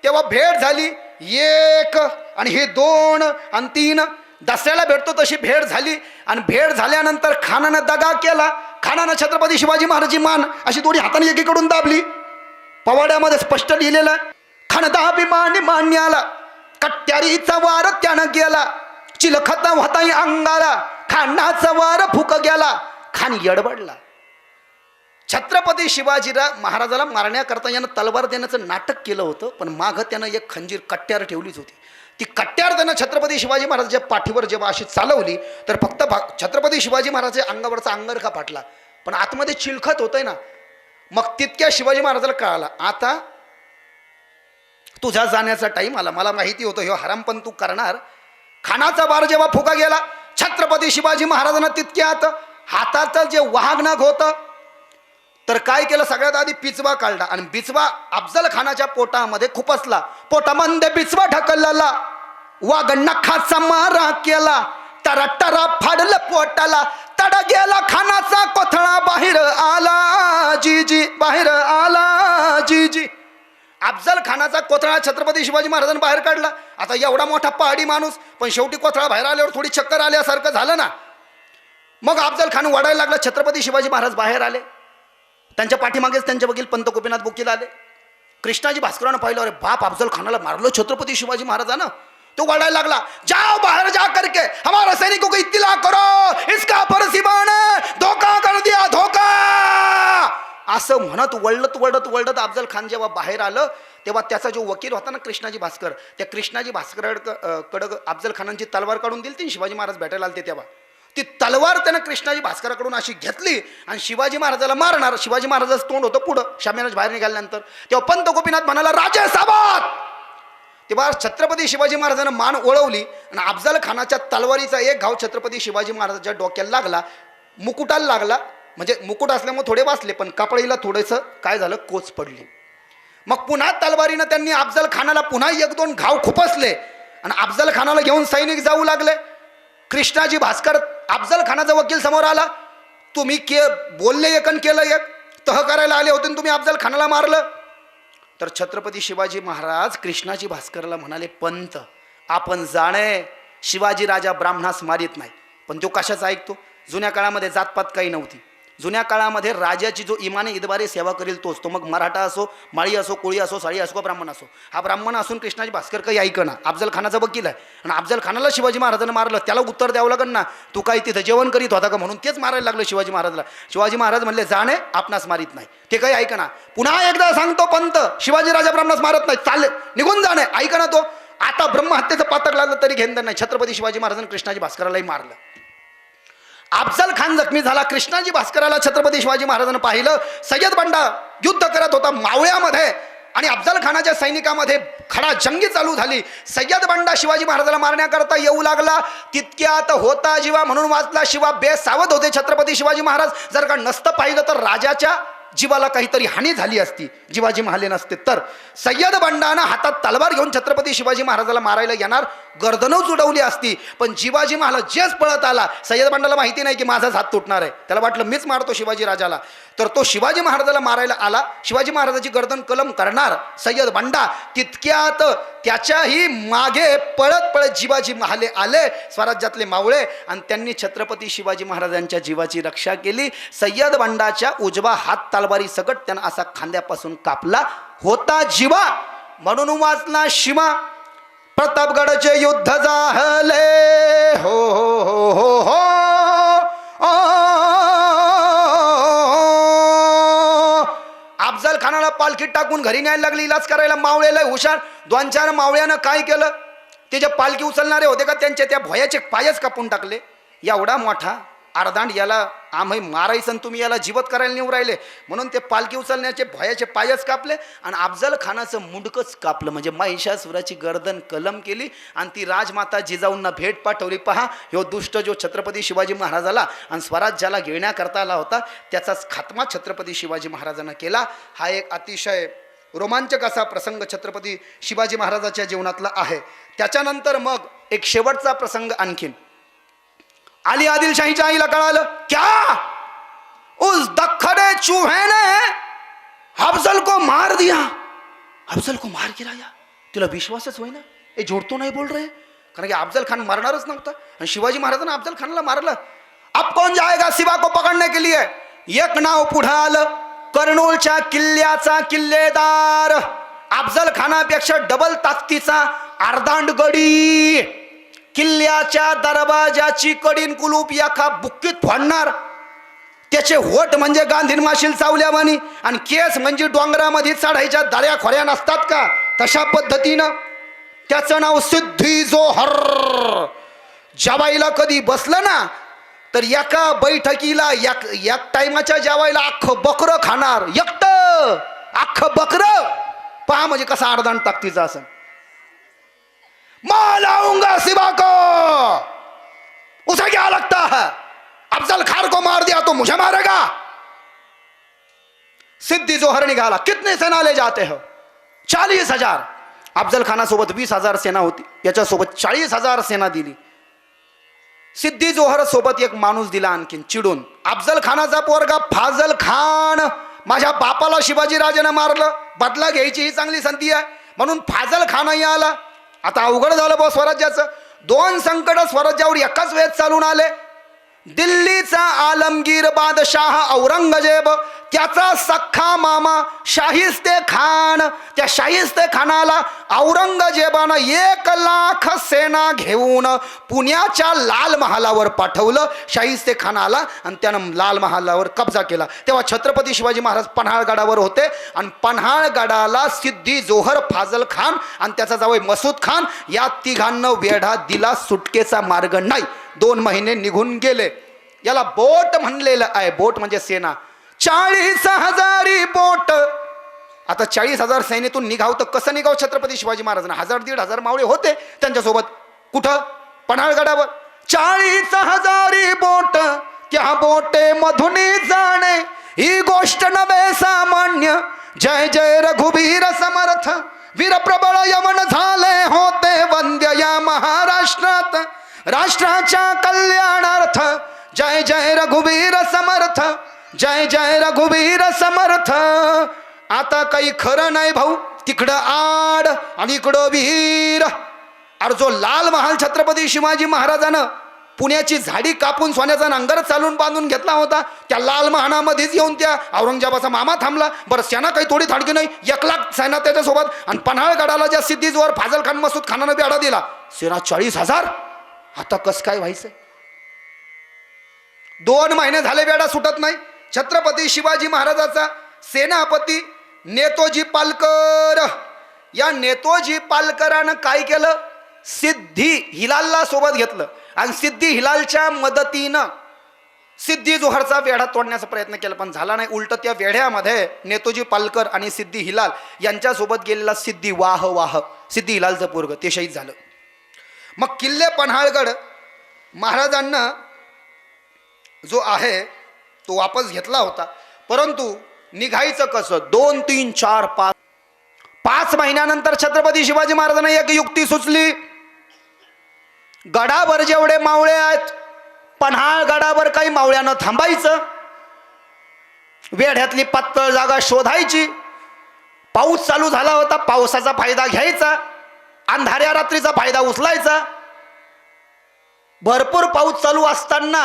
तेव्हा भेट झाली, एक आणि हे दोन आणि तीन. दसऱ्याला भेटतो तशी भेट झाली आणि भेट झाल्यानंतर खानानं दगा केला. खानानं छत्रपती शिवाजी महाराजांची मान अशी दोन्ही हाताने एकीकडून दाबली. पवाड्यामध्ये स्पष्ट लिहिलेलं, खणदाभिमानी मान्याला कट्यारीचा वार त्यानं गेला, चिलखत होताही अंगाला खानाचा वार फुक गेला. खान यडबडला. छत्रपती शिवाजी महाराजाला मारण्याकरता यानं तलवार देण्याचं नाटक केलं होतं, पण मागं त्यानं एक खंजीर कट्यार ठेवलीच होती. ती कट्यार त्यानं छत्रपती शिवाजी महाराजांच्या पाठीवर जेव्हा अशी चालवली तर फक्त छत्रपती शिवाजी महाराजांच्या अंगावरचा अंगरखा फाटला, पण आतमध्ये चिलखत होतंय ना. मग तितक्या शिवाजी महाराजाला कळाला, आता तुझ्या जाण्याचा टाईम आला. मला माहिती होतं हे हरामपण तू करणार. खानाचा बार जेव्हा फुका गेला, छत्रपती शिवाजी महाराजांना तितक्यात हाताचं जे वाहनक होतं तर काय केलं, सगळ्यात आधी पिचवा काढला आणि बिचवा अफजल खानाच्या पोटामध्ये खुपसला. पोटामध्ये बिचवा ढकलला, वाघ नखाचा मारा केला, टरा टरा फाडलं पोटाला, तडा गेला खानाचा कोथळा बाहेर आला जी जी, बाहेर आला जी जी. अफजल खानाचा कोथळा छत्रपती शिवाजी महाराजांनी बाहेर काढला. आता एवढा मोठा पहाडी माणूस, पण शेवटी कोथळा बाहेर आल्यावर थोडी चक्कर आल्यासारखं झालं ना. मग अफजल खान वडायला लागला. छत्रपती शिवाजी महाराज बाहेर आले, त्यांच्या पाठीमागेच त्यांचे वकील पंत गोपीनाथ वकील आले. कृष्णाजी भास्करानं पाहिलं, अरे बाप, अफजल खानाला मारलं छत्रपती शिवाजी महाराजानं. तो वडायला लागला, जाओ बाहर जा करके हमारे सैनिकों को इत्तिला करो, इसका परसिबान धोखा कर दिया, धोखा. असं म्हणत वळत वळत वळत अफजल खान जेव्हा बाहेर आलं तेव्हा त्याचा जो वकील होता ना कृष्णाजी भास्कर, त्या कृष्णाजी भास्कराकडं अफजल खानांची तलवार काढून दिली ती. शिवाजी महाराज भेटायला आले तेव्हा ती तलवार त्यानं कृष्णाजी भास्कराकडून अशी घेतली आणि शिवाजी महाराजाला मारणार. शिवाजी महाराजाचं तोंड होतं पुढं. शामियानाच बाहेर निघाल्यानंतर तेव्हा पंत गोपीनाथ म्हणाला, राजे सावध. तेव्हा छत्रपती शिवाजी महाराजांना मान ओळवली आणि अफजल खानाच्या तलवारीचा एक घाव छत्रपती शिवाजी महाराजांच्या डोक्याला लागला, मुकुटाला लागला. म्हणजे मुकुट असल्यामुळे थोडे वाचले, पण कपडीला थोडंसं काय झालं, कोच पडली. मग पुन्हा तलवारीनं त्यांनी अफजल खानाला पुन्हा एक दोन घाव खुपसले आणि अफजल खानाला घेऊन सैनिक जाऊ लागले. कृष्णाजी भास्कर अफजल खानाचा वकील समोर आला, तुम्ही बोलले एक आणि केलं एक, तह करायला आले होते तुम्ही अफजल खानाला मारलं. तर छत्रपती शिवाजी महाराज कृष्णाजी भास्करला म्हणाले, पंत आपण जाणे, शिवाजी राजा ब्राह्मणास मारित नाही. पण तो कशाचा ऐकतो. जुन्या काळामध्ये जातपात काही नव्हती. जुन्या काळामध्ये राजाची जो इमाने इतबारे सेवा करेल तोच, तो मग मराठा असो, माळी असो, कोळी असो, साळी असो का ब्राह्मण असो. हा ब्राह्मण असून कृष्णाजी भास्कर काही ऐकना, अफजल खानाचा वकील आहे आणि अफजल खानाला शिवाजी महाराजांना मारलं, त्याला उत्तर द्यावं लागेल ना, तू काही तिथं जेवण करीत होता का, म्हणून तेच मारायला लागलं शिवाजी महाराजला. शिवाजी महाराज म्हणले, जाणे आपणास मारित नाही. ते काही ऐकना. पुन्हा एकदा सांगतो पंत, शिवाजी राजा ब्राह्मणास मारत नाही, चालले निघून जाणे, ऐकना. तो आता ब्रह्महत्येचं पातक लागलं तरी घेणं नाही. छत्रपती शिवाजी महाराजांनी कृष्णाजी भास्करालाही मारलं. अफजल खान जखमी झाला. कृष्णाजी भास्कराला छत्रपती शिवाजी महाराजांनी पाहिलं. सय्यद बंडा युद्ध करत होता मावळ्यामध्ये आणि अफजल खानाच्या सैनिकामध्ये खडा जंगी चालू झाली. सय्यद बंडा शिवाजी महाराजाला मारण्याकरता येऊ लागला. तितक्यात होता जीवा म्हणून वाचला शिवा. बेसावध होते छत्रपती शिवाजी महाराज. जर का नसतं पाहिलं तर राजाच्या जीवाला काहीतरी हानी झाली असती, शिवाजी महाले नसते तर. सय्यद बंडानं हातात तलवार घेऊन छत्रपती शिवाजी महाराजाला मारायला येणार, गर्दनच उडवली असती. पण शिवाजी महाराज जेच पळत आला, सय्यद बंडाला माहिती नाही की माझाच हात तुटणार आहे. त्याला वाटलं मीच मारतो शिवाजी राजाला. तर तो शिवाजी महाराजाला मारायला आला, शिवाजी महाराजाची गर्दन कलम करणार सय्यद बंडा. तितक्यात त्याच्याही मागे पळत पळत शिवाजी महाले आले, स्वराज्यातले मावळे, आणि त्यांनी छत्रपती शिवाजी महाराजांच्या जीवाची रक्षा केली. सय्यद बंडाच्या उजवा हात तलवारी सकट त्यानं असा खांद्यापासून कापला होता जीवा. म्हणून वाचला शिमा, प्रतापगडचे युद्ध झाले हो हो हो हो अफजल खानाला पालखीत टाकून घरी न्यायला लागली इलाज करायला. मावळेला हुशार, 2-4 मावळ्यानं काय केलं, ते जे पालखी उचलणारे होते का त्यांच्या त्या भयाचे पायच कापून टाकले. एवढा मोठा अर्धांड याला आम्ही मारायचं, तुम्ही याला जीवत करायला नेऊ राहिले म्हणून ते पालखी उचलण्याचे भयाचे पायच कापले आणि अफजल खानाचं मुंडकच कापलं. म्हणजे महिषासुराची गर्दन कलम केली आणि ती राजमाता जिजाऊंना भेट पाठवली. पहा, ह्यो दुष्ट जो छत्रपती शिवाजी महाराजाला आणि स्वराज्याला घेण्याकरता आला होता, त्याचाच खात्मा छत्रपती शिवाजी महाराजांना केला. हा एक अतिशय रोमांचक असा प्रसंग छत्रपती शिवाजी महाराजाच्या जीवनातला आहे. त्याच्यानंतर मग एक शेवटचा प्रसंग आणखीन. अली आदिलशाहीच्या आईला कळालं, क्या उस दख्खने चूहे ने अफजल को मार दिया, अफजल को मार गिराया. तुला विश्वासच होईना, हे झूठ तो नाही बोल रहे, कारण की अफजल खान मरणारच नव्हता आणि शिवाजी महाराजांना अफजल खानला मारलं. अब कौन जाएगा शिवा को पकडने के लिए. एक नाव पुढं आलं, कर्नूलच्या किल्ल्याचा किल्लेदार, अफजल खानापेक्षा डबल ताकदीचा अर्धांडगडी, किल्ल्याच्या दरवाजाची कडीन कुलूप एका बुक्कीत फोडणार. त्याचे होठ म्हणजे गांधीन माशील चावल्यावानी आणि केस म्हणजे डोंगरामध्ये चढायच्या दऱ्या खोऱ्या नसतात का, तशा पद्धतीनं. त्याचं नाव सिद्धी जोहर. जेवायला कधी बसलं ना तर एका बैठकीला एक टायमाच्या जेवायला अख्खं बकरं खाणार, एकटं अख्खं बकरं. पहा म्हणजे कसा अर्धांड ताकदीचा असं. मैं लाऊंगा शिवा को, उसे क्या लगता है अफजल खान को मार दिया तो मुझे मारेगा. सिद्धी जोहर निघाला. कितने सेना ले जाते हो. 40,000. अफजल खानासोबत 20,000 सेना होती, याच्यासोबत 40,000 सेना दिली. सिद्धी जोहर सोबत एक माणूस दिला आणखीन चिडून. अफजल खानाचा पोरगा फाजल खान, माझ्या बापाला शिवाजी राजाने मारलं, बदला घ्यायची ही चांगली संधी आहे म्हणून फाजल खानही आला. आता अवघड झालं बा स्वराज्याचं. 2 संकट स्वराज्यावर एकाच वेळेस चालून आले. दिल्लीचा आलमगीर बादशाह औरंगजेब, त्याचा सख्खा मामा शाहिस्ते खान. त्या शाहिस्ते खानाला औरंगजेबानं 1,00,000 सेना घेऊन पुण्याच्या लाल महालावर पाठवलं. शाहिस्ते खान आला आणि त्यानं लाल महालावर कब्जा केला. तेव्हा छत्रपती शिवाजी महाराज पन्हाळगडावर होते आणि पन्हाळगडाला सिद्धी जोहर, फाजल खान आणि त्याचा जावई मसूद खान या तिघांना वेढा दिला. सुटकेचा मार्ग नाही. 2 महिने निघून गेले. याला बोट म्हणलेलं आहे. बोट म्हणजे सेना. 40,000 बोट. आता 40,000 सैन्यातून निघाव तर कसं निघाव छत्रपती शिवाजी महाराजांना. 1,000-1,500 मावळे होते त्यांच्यासोबत. कुठं? पन्हाळगडावर. 40,000 बोट, त्या बोटे मधुनी जाणे ही गोष्ट नव्हे सामान्य. जय जय रघुवीर समर्थ, वीर प्रबळ यवन झाले होते वंद्य या महाराष्ट्रात. राष्ट्राच्या कल्याणार्थ जय जय रघुवीर समर्थ, जय जय रघुवीर समर्थ. आता काही खरं नाही भाऊ. तिकडं आड आणि इकडं विहीर. अरे जो लाल महाल छत्रपती शिवाजी महाराजानं पुण्याची झाडी कापून सोन्याचा नांगर चालून बांधून घेतला होता, त्या लाल महालामध्येच येऊन त्या औरंगजेबाचा मामा थांबला. बरं, सेना काही थोडी थाडकी नाही, 1,00,000 सेना त्याच्यासोबत. आणि पन्हाळगडाला ज्या सिद्धी जोहर, फाजल खान, मसूद खानानं बेडा दिला, सेना 40,000. आता कसं काय व्हायचं. 2 महिने झाले बेडा सुटत नाही. छत्रपती शिवाजी महाराजाचा सेनापती नेतोजी पालकर, या नेतोजी पालकरानं काय केलं, सिद्धी हिलालला सोबत घेतलं आणि सिद्धी हिलालच्या मदतीनं सिद्धी जोहरचा वेढा तोडण्याचा प्रयत्न केला, पण झाला नाही. उलट त्या वेढ्यामध्ये नेतोजी पालकर आणि सिद्धी हिलाल यांच्यासोबत गेलेला सिद्धी वाह सिद्धी हिलालचं पोरग ते शहीद झालं. मग किल्ले पन्हाळगड महाराजांना जो आहे तो वापस घेतला होता, परंतु निघायचं कसं? 2, 3, 4, 5 5 महिन्यानंतर छत्रपती शिवाजी महाराजांना एक युक्ती सुचली. गडावर जेवढे मावळे आहेत, पन्हाळ गडावर काही मावळ्यानं थांबायचं, वेढ्यातली पातळ जागा शोधायची. पाऊस चालू झाला होता, पावसाचा फायदा घ्यायचा, अंधाऱ्या रात्रीचा फायदा उचलायचा. भरपूर पाऊस चालू असताना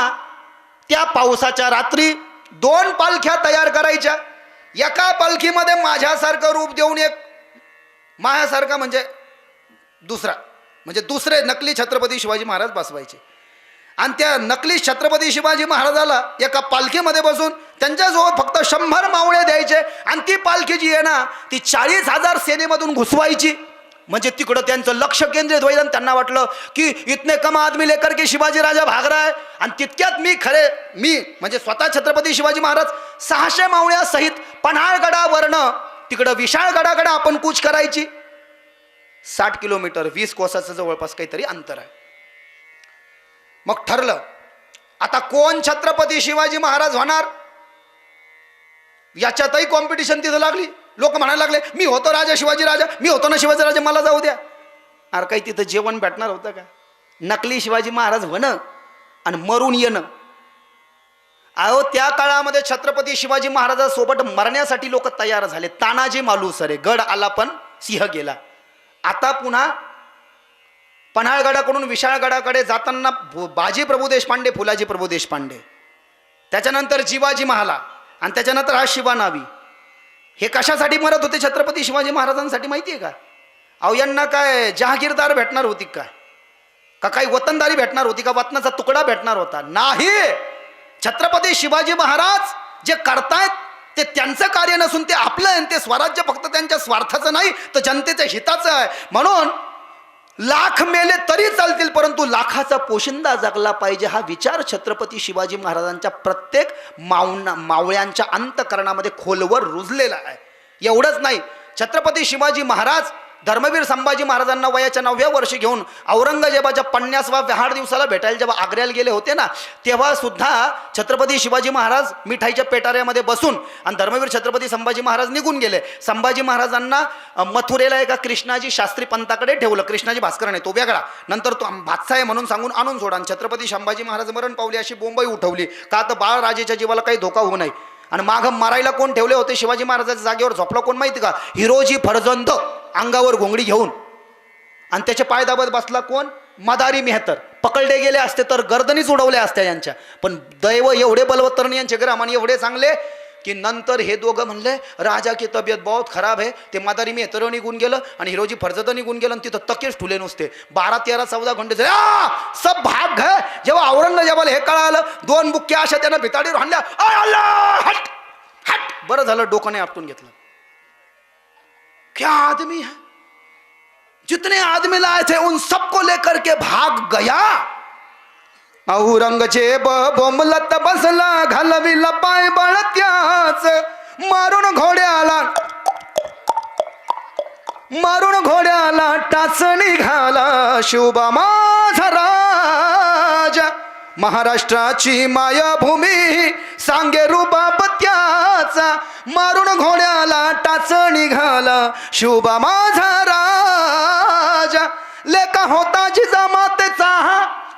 त्या पावसाच्या रात्री 2 पालख्या तयार करायच्या. एका पालखीमध्ये माझ्यासारखं रूप देऊन एक माझ्यासारखा म्हणजे दुसरे नकली छत्रपती शिवाजी महाराज बसवायचे. आणि त्या नकली छत्रपती शिवाजी महाराजाला एका पालखीमध्ये बसून त्यांच्यासोबत फक्त 100 मावळे द्यायचे. आणि ती पालखी जी आहे ना, ती 40,000 सेनेमधून घुसवायची. म्हणजे तिकडं त्यांचं लक्ष केंद्रित होईल आणि त्यांना वाटलं की इतने कम आदमी लेकर के शिवाजी राजा भाग रहा है. आणि तितक्यात मी म्हणजे स्वतः छत्रपती शिवाजी महाराज 600 मावळ्यासहित पन्हाळगडावरनं तिकडं विशाळगडाकडे आपण कूच करायची. 60 किलोमीटर 20 कोसाचं जवळपास काहीतरी अंतर आहे. मग ठरलं आता कोण छत्रपती शिवाजी महाराज होणार. याच्यातही कॉम्पिटिशन तिथं लागली. लोक म्हणायला लागले, मी होतो राजा शिवाजी राजा, मी होतो ना शिवाजी राजा, मला जाऊ द्या. अरे काही तिथं जेवण भेटणार होतं का? नकली शिवाजी महाराज होणं आणि मरून येणं. अहो त्या काळामध्ये छत्रपती शिवाजी महाराजांसोबत मरण्यासाठी लोक तयार झाले. तानाजी मालुसरे, गड आला पण सिंह गेला. आता पुन्हा पन्हाळगडाकडून विशाळगडाकडे जाताना बाजी प्रभू देशपांडे, फुलाजी प्रभू देशपांडे, त्याच्यानंतर जिवाजी महाला आणि त्याच्यानंतर हा शिवानावी. हे कशासाठी मरत होते छत्रपती शिवाजी महाराजांसाठी माहिती आहे का? अहो यांना काय जहागीरदार भेटणार होती काय? का काही वतनदारी भेटणार होती का? वतनाचा तुकडा भेटणार होता? नाही. छत्रपती शिवाजी महाराज जे करतायत ते त्यांचं कार्य नसून ते आपलं आहे. ते स्वराज्य फक्त त्यांच्या स्वार्थाचं नाही तर जनतेच्या हिताचं आहे. म्हणून लाख मेले तरी चालतील परंतु लाखाचा पोशिंदा जगला पाहिजे हा विचार छत्रपती शिवाजी महाराजांच्या प्रत्येक मावळ्यांच्या अंतकरणामध्ये खोलवर रुजलेला आहे. एवढंच नाही, छत्रपती शिवाजी महाराज धर्मवीर संभाजी महाराजांना वयाच्या 9व्या वर्षी घेऊन औरंगजेबाच्या 50व्या वाढदिवसाला भेटायला जेव्हा आग्र्याला गेले होते ना, तेव्हा सुद्धा छत्रपती शिवाजी महाराज मिठाईच्या पेटाऱ्यामध्ये बसून आणि धर्मवीर छत्रपती संभाजी महाराज निघून गेले. संभाजी महाराजांना मथुरेला एका कृष्णाजी शास्त्री पंताकडे ठेवलं. कृष्णाजी भास्कर नाही, तो वेगळा. नंतर तो बादशाह आहे म्हणून सांगून आणून सोडा. छत्रपती संभाजी महाराज मरण पावले अशी बोंबई उठवली का तर बाळराजेच्या जीवाला काही धोका होऊ नये. आणि माघ मारायला कोण ठेवले होते शिवाजी महाराजाच्या जागेवर? झोपला कोण माहिती का? हिरोजी फर्जंद, अंगावर घोंगडी घेऊन. आणि त्याचे पाय दाबत बसला कोण? मदारी मेहतर. पकडले गेले असते तर गर्दनीच उडवल्या असत्या यांच्या. पण दैव एवढे बलवत्तर यांचे ग्राम एवढे चांगले की नंतर हे दोघं म्हणले राजा की तब्येत बहुत खराब आहे. ते मदारी मेहतर निघून गेलं आणि हिरोजी फर्जंद निघून गेलं. आणि तिथं तकेच ठुले नुसते 12, 13, 14 घंटे सब भाग गए. जेव्हा औरंगजेबाला हे कळालं 2 बुक्क्या अशा त्यानं भिताडीवर हाणल्या. हट हट. बरं झालं डोकाने आपटून घेतलं. क्या आदमी है, जितने आदमी लाए थे उन सबको लेकर के भाग गया. औरंगजेब बोंबलत बसला, घालविला पाय बळत्याच. मारून घोड्याला टाच निघाला. शुभा माझा राजा, महाराष्ट्राची मायाभूमी, सांगे रुबाब त्याचा. मारून घोड्याला टाच निघाला. शुभा माझा राजा, लेका होता जिजामातेचा,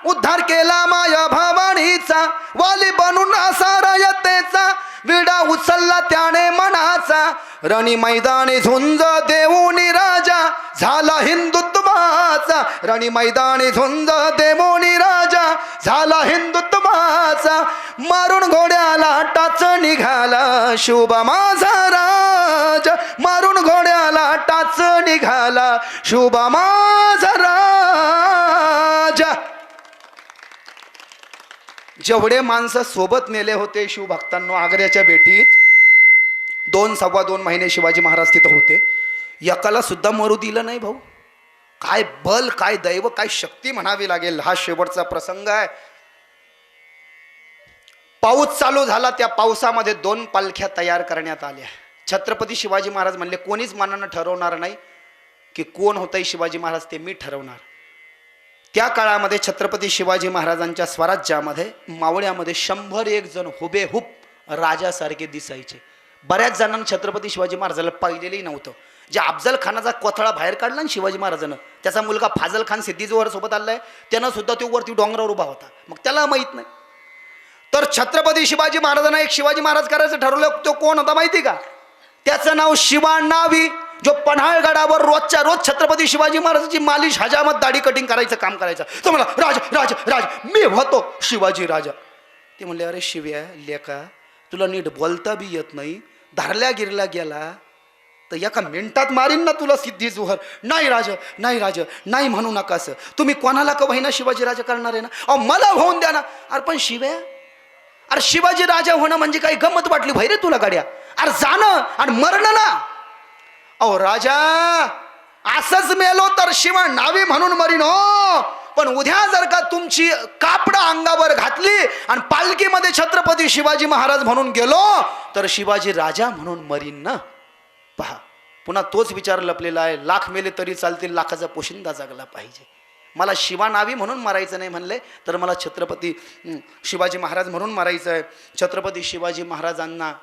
उद्धार केला माया भवानीचा. वाली बनून असा रयतेचा, विडा उचलला त्याने मनाचा. रणी मैदानी झुंज देऊनी राजा, झाला हिंदुत्वाचा. रणी मैदानी झुंज देऊनी राजा, झाला हिंदुत्वाचा. मारून घोड्याला टाच निघाला. शुभा माझा राजा, मारून घोड्याला टाच निघाला. शुभा माझा राजा. जेवढे माणसं सोबत नेले होते शिवभक्तांनो आग्र्याच्या भेटीत, 2 सव्वा 2 महिने शिवाजी महाराज तिथं होते. एकाला सुद्धा मरू दिलं नाही भाऊ. काय बल, काय दैव, काय शक्ती म्हणावी लागेल. हा शेवटचा प्रसंग आहे. पाऊस चालू झाला. त्या पावसामध्ये 2 पालख्या तयार करण्यात आल्या. छत्रपती शिवाजी महाराज म्हणले कोणीच मनानं ठरवणार नाही की कोण होतंय शिवाजी महाराज, ते मी ठरवणार. त्या काळामध्ये छत्रपती शिवाजी महाराजांच्या स्वराज्यामध्ये मावळ्यामध्ये 101 जण हुबेहूब राजासारखे दिसायचे. बऱ्याच जणांना छत्रपती शिवाजी महाराजाला पाहिलेलंही नव्हतं. जे अफजल खानाचा कोथळा बाहेर काढला ना शिवाजी महाराजानं, त्याचा मुलगा फाजल खान सिद्धी जोहर सोबत आलाय, त्यानं सुद्धा तो वरती डोंगरावर उभा होता, मग त्याला माहीत नाही. तर छत्रपती शिवाजी महाराजांना एक शिवाजी महाराज करायचं ठरवलं. तो कोण होता माहिती का? त्याचं नाव शिवा नावी, जो पन्हाळगडावर रोजच्या रोज छत्रपती शिवाजी महाराजांची मालिश हजामत दाढी कटिंग करायचं काम करायचं. तो म्हणला राज राज राज मी होतो शिवाजी राजा. ते म्हणले अरे शिव्या लेका, तुला नीट बोलता बी येत नाही, धारल्या गिरला गेला तर एका मिनिटात मारीन ना तुला सिद्धी जोहर. नाही राजा नाही राजा नाही म्हणू नका असं, तुम्ही कोणाला का होईना शिवाजी राजा करणार आहे ना, अहो मला होऊन द्या ना. अरे पण शिव्या, अरे शिवाजी राजा होणं म्हणजे काही गंमत वाटली भाई रे तुला गाड्या? अरे जाणं आणि मरणं ना. अहो राजा असंच मेलो तर शिवा नावी म्हणून मरीन हो, पण उद्या जर का तुमची कापडं अंगावर घातली आणि पालखीमध्ये छत्रपती शिवाजी महाराज म्हणून गेलो तर शिवाजी राजा म्हणून मरीन ना. पहा पुन्हा तोच विचार लपलेला आहे. लाख मेले तरी चालतील, लाखाचा पोशिंदा जगला पाहिजे. मला शिवा नावी म्हणून मारायचं नाही म्हणले तर मला छत्रपती शिवाजी महाराज म्हणून मारायचं आहे. छत्रपती शिवाजी महाराजांना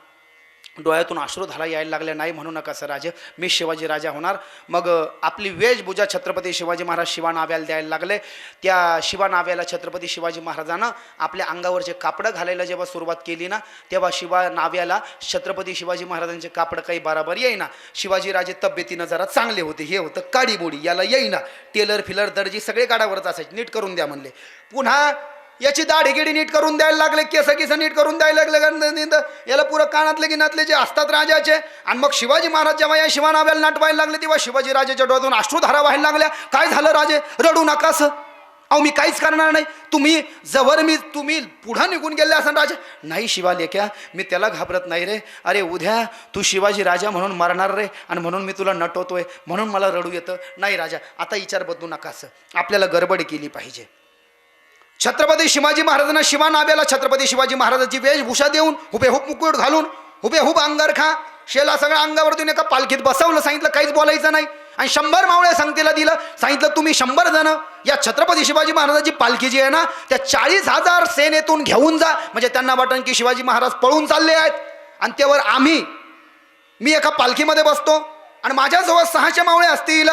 डोळ्यातून अश्रुधारा यायला लागल्या. नाही म्हणू नका सर राजे, मी शिवाजी राजा होणार. मग आपली वेशभूषा छत्रपती शिवाजी महाराज शिवा नाव्याला द्यायला लागले. त्या शिवा नाव्याला छत्रपती शिवाजी महाराजांना आपल्या अंगावरचे कापडं घालायला जेव्हा सुरुवात केली ना, तेव्हा शिवा नाव्याला छत्रपती शिवाजी महाराजांचे कापडं काही बराबर येईना. शिवाजी राजे तब्येतीनं जरा चांगले होते, हे होतं काडीबोडी, याला येईना. टेलर फिलर दर्जी सगळे गाडावरच असायचे. नीट करून द्या म्हणले. पुन्हा याची दाढी गिडी नीट करून द्यायला लागले, केस नीट करून द्यायला लागले, याला पुरं कानातले गिनातले जे असतात राजाचे. आणि मग शिवाजी महाराज जेव्हा या शिवा नाव्याला नाटवायला लागले तेव्हा शिवाजी राजाच्या डोळ्यातून अश्रुधारा व्हायला लागल्या. काय झालं राजे, रडू नकास, अहो मी काहीच करणार नाही, तुम्ही जवळ तुम्ही पुढं निघून गेले असं राजा. नाही शिवा लेक्या, मी त्याला घाबरत नाही रे. अरे उद्या तू शिवाजी राजा म्हणून मरणार रे, आणि म्हणून मी तुला नटवतोय, म्हणून मला रडू येतं. नाही राजा आता विचार बदलू नकास, आपल्याला गडबड केली पाहिजे. छत्रपती शिवाजी महाराजांना शिवा नाव्याला छत्रपती शिवाजी महाराजांची वेशभूषा देऊन हुबेहूब मुकुट घालून हुबेहूब अंगरखा शेला सगळ्या अंगावरतून एका पालखीत बसवलं. सांगितलं काहीच बोलायचं नाही. आणि 100 मावळे संगतीला दिलं. सांगितलं तुम्ही 100 जण या छत्रपती शिवाजी महाराजांची पालखी जी आहे ना त्या 40,000 सेनेतून घेऊन जा. म्हणजे त्यांना वाटण की शिवाजी महाराज पळून चालले आहेत. आणि त्यावर मी एका पालखीमध्ये बसतो आणि माझ्याजवळ 600 मावळे असतील.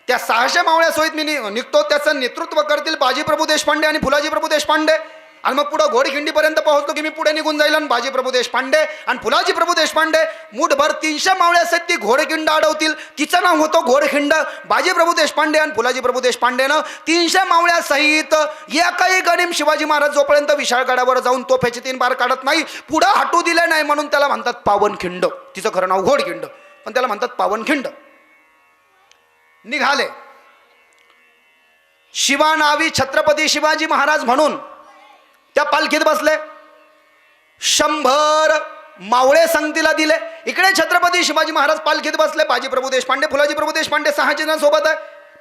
त्या 600 मावळ्यासहित मी निघतो. त्याचं नेतृत्व करतील बाजीप्रभू देशपांडे आणि फुलाजी प्रभू देशपांडे. आणि मग पुढं घोडखिंडीपर्यंत पोहोचतो की मी पुढे निघून जाईल आणि बाजीप्रभू देशपांडे आणि फुलाजी प्रभू देशपांडे मुठभर 300 मावळ्यासहित ती घोडखिंड अडवतील. तिचं नाव होतं घोडखिंड. बाजीप्रभू देशपांडे आणि फुलाजी प्रभू देशपांडेनं 300 मावळ्यासहित एकाही गणिम शिवाजी महाराज जोपर्यंत विशाळगडावर जाऊन तोफेचे 3 बार काढत नाही पुढं हटू दिले नाही, म्हणून त्याला म्हणतात पावनखिंड. तिचं खरं नाव घोडखिंड पण त्याला म्हणतात पावनखिंड. निघाले शिवा नावी छत्रपती शिवाजी महाराज म्हणून त्या पालखीत बसले. 100 मावळे संगतीला दिले. इकडे छत्रपती शिवाजी महाराज पालखीत बसले. बाजीप्रभू देशपांडे फुलाजी प्रभू देशपांडे 6 जणांसोबत आहे.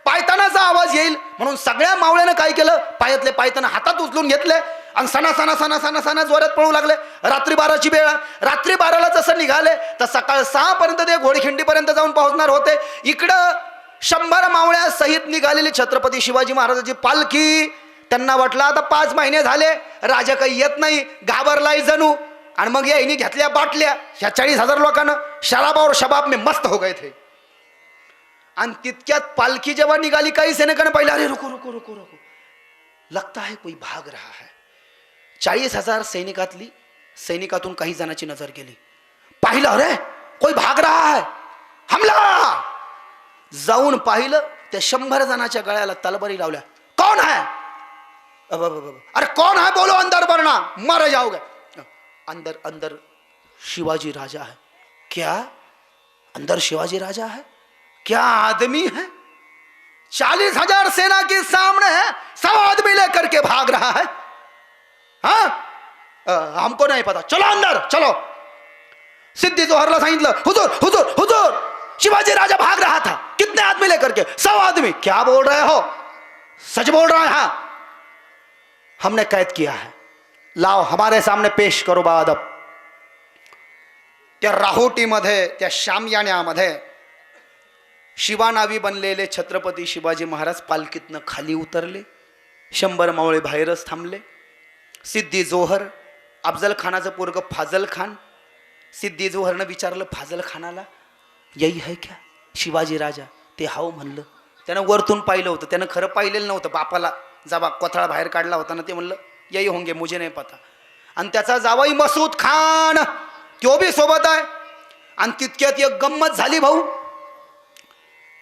पायतानाचा आवाज येईल म्हणून सगळ्या मावळ्यानं काय केलं, पायातले पायताना हातात उचलून घेतले आणि सणा जोरात पळू लागले. रात्री 12ची वेळ. रात्री 12ला जसं निघाले तर सकाळ 6 पर्यंत ते घोडखिंडीपर्यंत जाऊन पोहोचणार होते. इकडं 100 मावळ्या सहित निघालेली छत्रपती शिवाजी महाराजांची पालखी. त्यांना वाटलं आता 5 महिने झाले राजा काही येत नाही, घाबरलाय जणू. आणि मग यांनी घेतल्या बाटल्या ह्या 40,000 लोकांना शराबावर शबाब में मस्त हो गए थे. आणि तितक्यात पालखी जेव्हा निघाली काही सैनिकांना पाहिलं, अरे रुको रुको रुको रुको, लगता है कोई भाग रहा है. 40,000 सैनिकातून काही जणांची नजर गेली. पाहिलं अरे कोई भाग रहा है, हमला. जाऊन पाहिलं त्या 100 जणांच्या गळ्याला तलवारी लावल्या. कौन है, अरे कौन है बोलो, अंदर बढ़ना मारे जाओगे. अंदर अंदर शिवाजी राजा है. क्या अंदर शिवाजी राजा है? क्या आदमी है? 40,000 सेना के सामने है, 100 आदमी लेकर के भाग रहा है. हाँ हमको नहीं पता, चलो अंदर चलो. सिद्धी जोहरला सांगितलं, हुजूर हुजूर हुजूर शिवाजी राजा भाग रहा था. कितने आदमी लेकर के? 100 आदमी. क्या बोल रहे हो? सच बोल रहा है? हाँ हमने कैद किया है, लाओ हमारे सामने पेश करो बादब. त्या राहोटीमध्ये त्या शामयान्यामध्ये शिवानावी बनलेले छत्रपती शिवाजी महाराज पालखीतनं खाली उतरले. 100 मावळे बाहेरच थांबले. सिद्धी जोहर, अफजल खानाचं पोरग फाजल खान सिद्धी जोहरनं विचारलं फाजल खानाला, यही है क्या शिवाजी राजा? ते हाव म्हणलं. त्यानं वरतून पाहिलं होतं, त्यानं खरं पाहिलेलं नव्हतं. बापाला जाबा कोथळा बाहेर काढला होता ना, ते म्हणलं यही होंगे मुझे नाही पता. आणि त्याचा जावाई मसूद खान तो बी सोबत आहे. आणि तितक्यात एक गंमत झाली भाऊ.